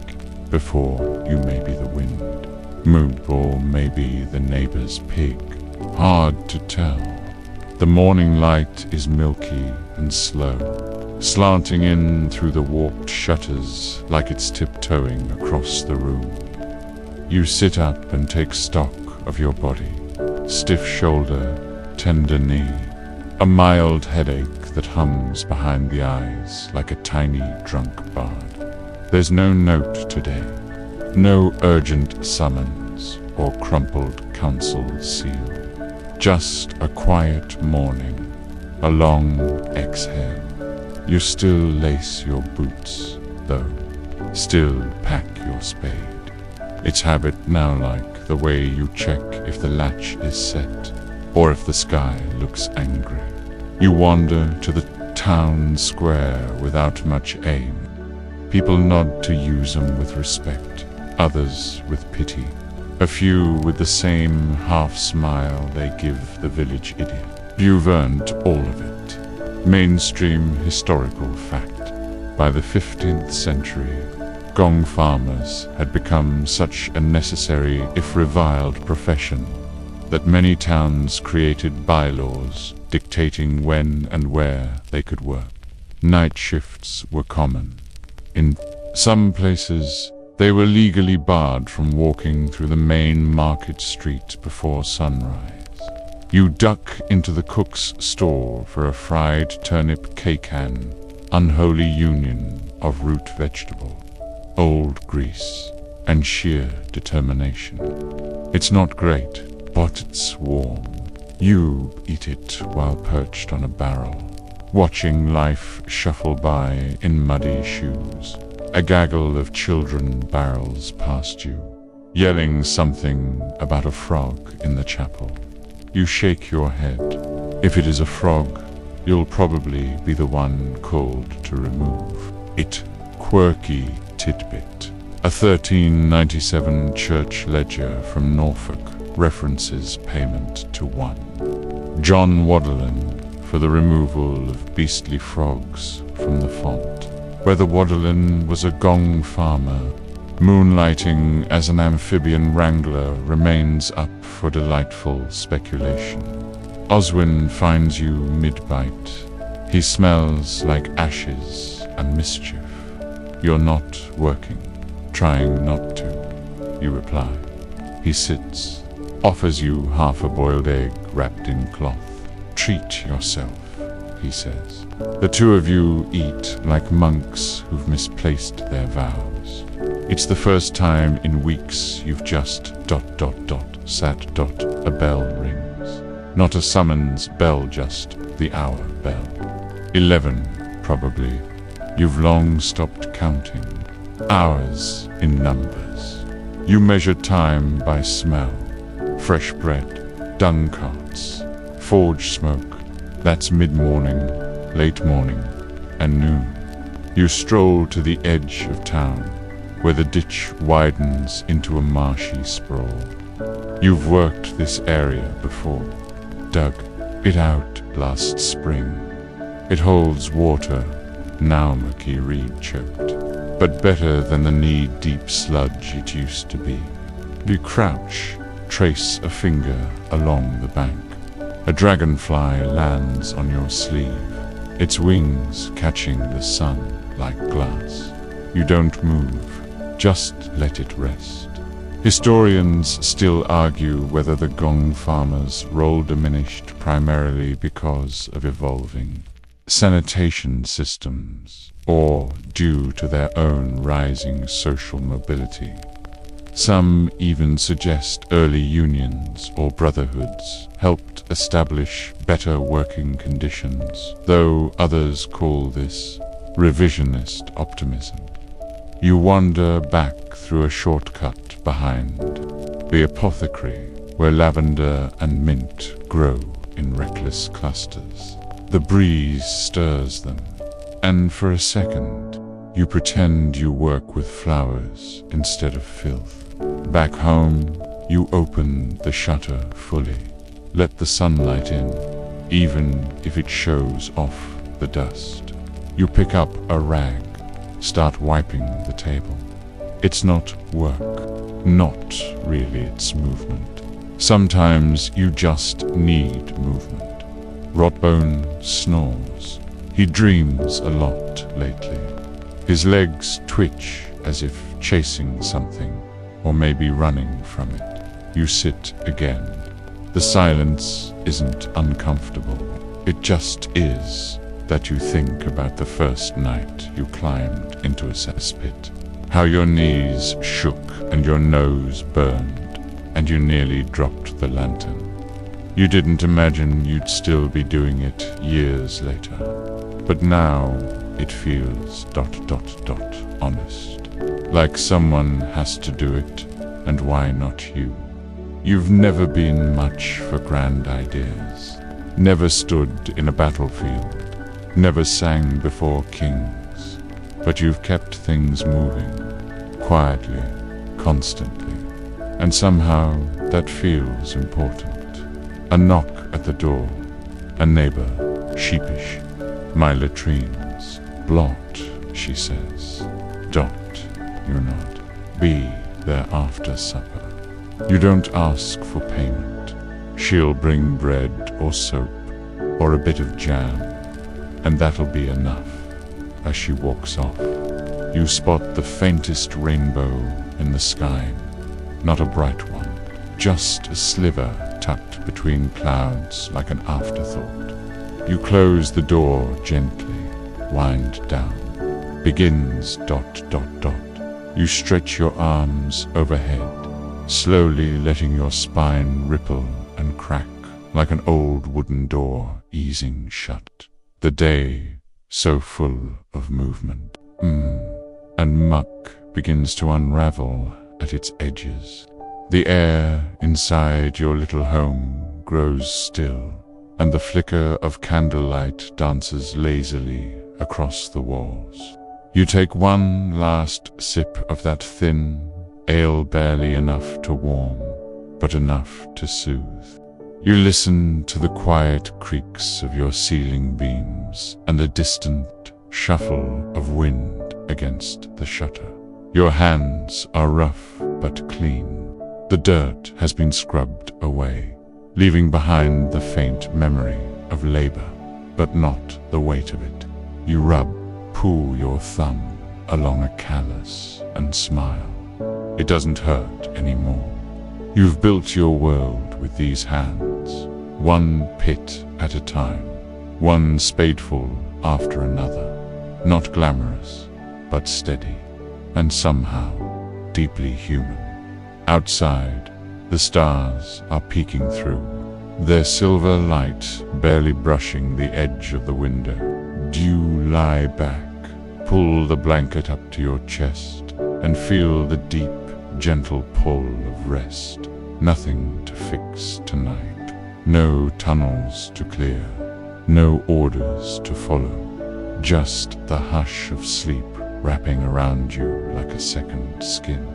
Speaker 1: before you may be the wind. Moop, or maybe the neighbor's pig. Hard to tell. The morning light is milky and slow, slanting in through the warped shutters like it's tiptoeing across the room. You sit up and take stock of your body. Stiff shoulder, tender knee, a mild headache that hums behind the eyes like a tiny drunk bard. There's no note today, no urgent summons or crumpled council seal. Just a quiet morning, a long exhale. You still lace your boots, though, still pack your spade. It's habit now, like the way you check if the latch is set or if the sky looks angry. You wander to the town square without much aim. People nod to use 'em with respect, others with pity, a few with the same half-smile they give the village idiot. You've earned all of it. Mainstream historical fact. By the 15th century, Gong farmers had become such a necessary, if reviled, profession that many towns created bylaws dictating when and where they could work. Night shifts were common. In some places, they were legally barred from walking through the main market street before sunrise. You duck into the cook's store for a fried turnip cake-an, unholy union of root vegetable, old grease, and sheer determination. It's not great, but it's warm. You eat it while perched on a barrel, watching life shuffle by in muddy shoes. A gaggle of children barrels past you, yelling something about a frog in the chapel. You shake your head. If it is a frog, you'll probably be the one called to remove it. Quirky tidbit. A 1397 church ledger from Norfolk references payment to one John Waddlin for the removal of beastly frogs from the font. Whether Waddlin was a Gong farmer, moonlighting as an amphibian wrangler remains up for delightful speculation. Oswin finds you mid-bite. He smells like ashes and mischief. You're not working, trying not to, you reply. He sits, offers you half a boiled egg wrapped in cloth. Treat yourself, he says. The two of you eat like monks who've misplaced their vows. It's the first time in weeks you've just ... sat ... a bell rings. Not a summons bell, just the hour bell. 11, probably. You've long stopped counting. Hours in numbers. You measure time by smell. Fresh bread, dung carts, forge smoke. That's mid-morning, late morning, and noon. You stroll to the edge of town, where the ditch widens into a marshy sprawl. You've worked this area before, dug it out last spring. It holds water, now murky reed-choked, but better than the knee-deep sludge it used to be. You crouch, trace a finger along the bank. A dragonfly lands on your sleeve, its wings catching the sun like glass. You don't move, just let it rest. Historians still argue whether the Gong farmers' role diminished primarily because of evolving sanitation systems, or due to their own rising social mobility. Some even suggest early unions or brotherhoods helped establish better working conditions, though others call this revisionist optimism. You wander back through a shortcut behind the apothecary, where lavender and mint grow in reckless clusters. The breeze stirs them, and for a second, you pretend you work with flowers instead of filth. Back home, you open the shutter fully. Let the sunlight in, even if it shows off the dust. You pick up a rag, start wiping the table. It's not work, not really it's movement. Sometimes you just need movement. Rotbone snores. He dreams a lot lately. His legs twitch as if chasing something, or maybe running from it. You sit again. The silence isn't uncomfortable. It just is that you think about the first night you climbed into a cesspit. How your knees shook and your nose burned, and you nearly dropped the lantern. You didn't imagine you'd still be doing it years later. But now it feels ... honest. Like someone has to do it, and why not you? You've never been much for grand ideas, never stood in a battlefield, never sang before kings, but you've kept things moving, quietly, constantly, and somehow that feels important. A knock at the door, a neighbor, sheepish. My latrine's blocked, she says. Don't, you're not. Be there after supper. You don't ask for payment. She'll bring bread or soap or a bit of jam, and that'll be enough. As she walks off, you spot the faintest rainbow in the sky. Not a bright one, just a sliver tucked between clouds like an afterthought. You close the door gently, wind down. Begins ... You stretch your arms overhead, slowly letting your spine ripple and crack like an old wooden door easing shut. The day so full of movement. And muck begins to unravel at its edges. The air inside your little home grows still, and the flicker of candlelight dances lazily across the walls. You take one last sip of that thin ale, barely enough to warm, but enough to soothe. You listen to the quiet creaks of your ceiling beams and the distant shuffle of wind against the shutter. Your hands are rough but clean. The dirt has been scrubbed away, leaving behind the faint memory of labor, but not the weight of it. You pull your thumb along a callus and smile. It doesn't hurt anymore. You've built your world with these hands, one pit at a time, one spadeful after another. Not glamorous, but steady, and somehow deeply human. Outside, the stars are peeking through, their silver light barely brushing the edge of the window. You lie back, pull the blanket up to your chest, and feel the deep, gentle pull of rest. Nothing to fix tonight. No tunnels to clear. No orders to follow. Just the hush of sleep wrapping around you like a second skin.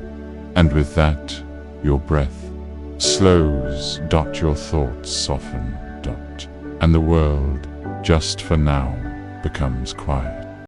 Speaker 1: And with that, your breath slows. Your thoughts soften. And the world, just for now, becomes quiet.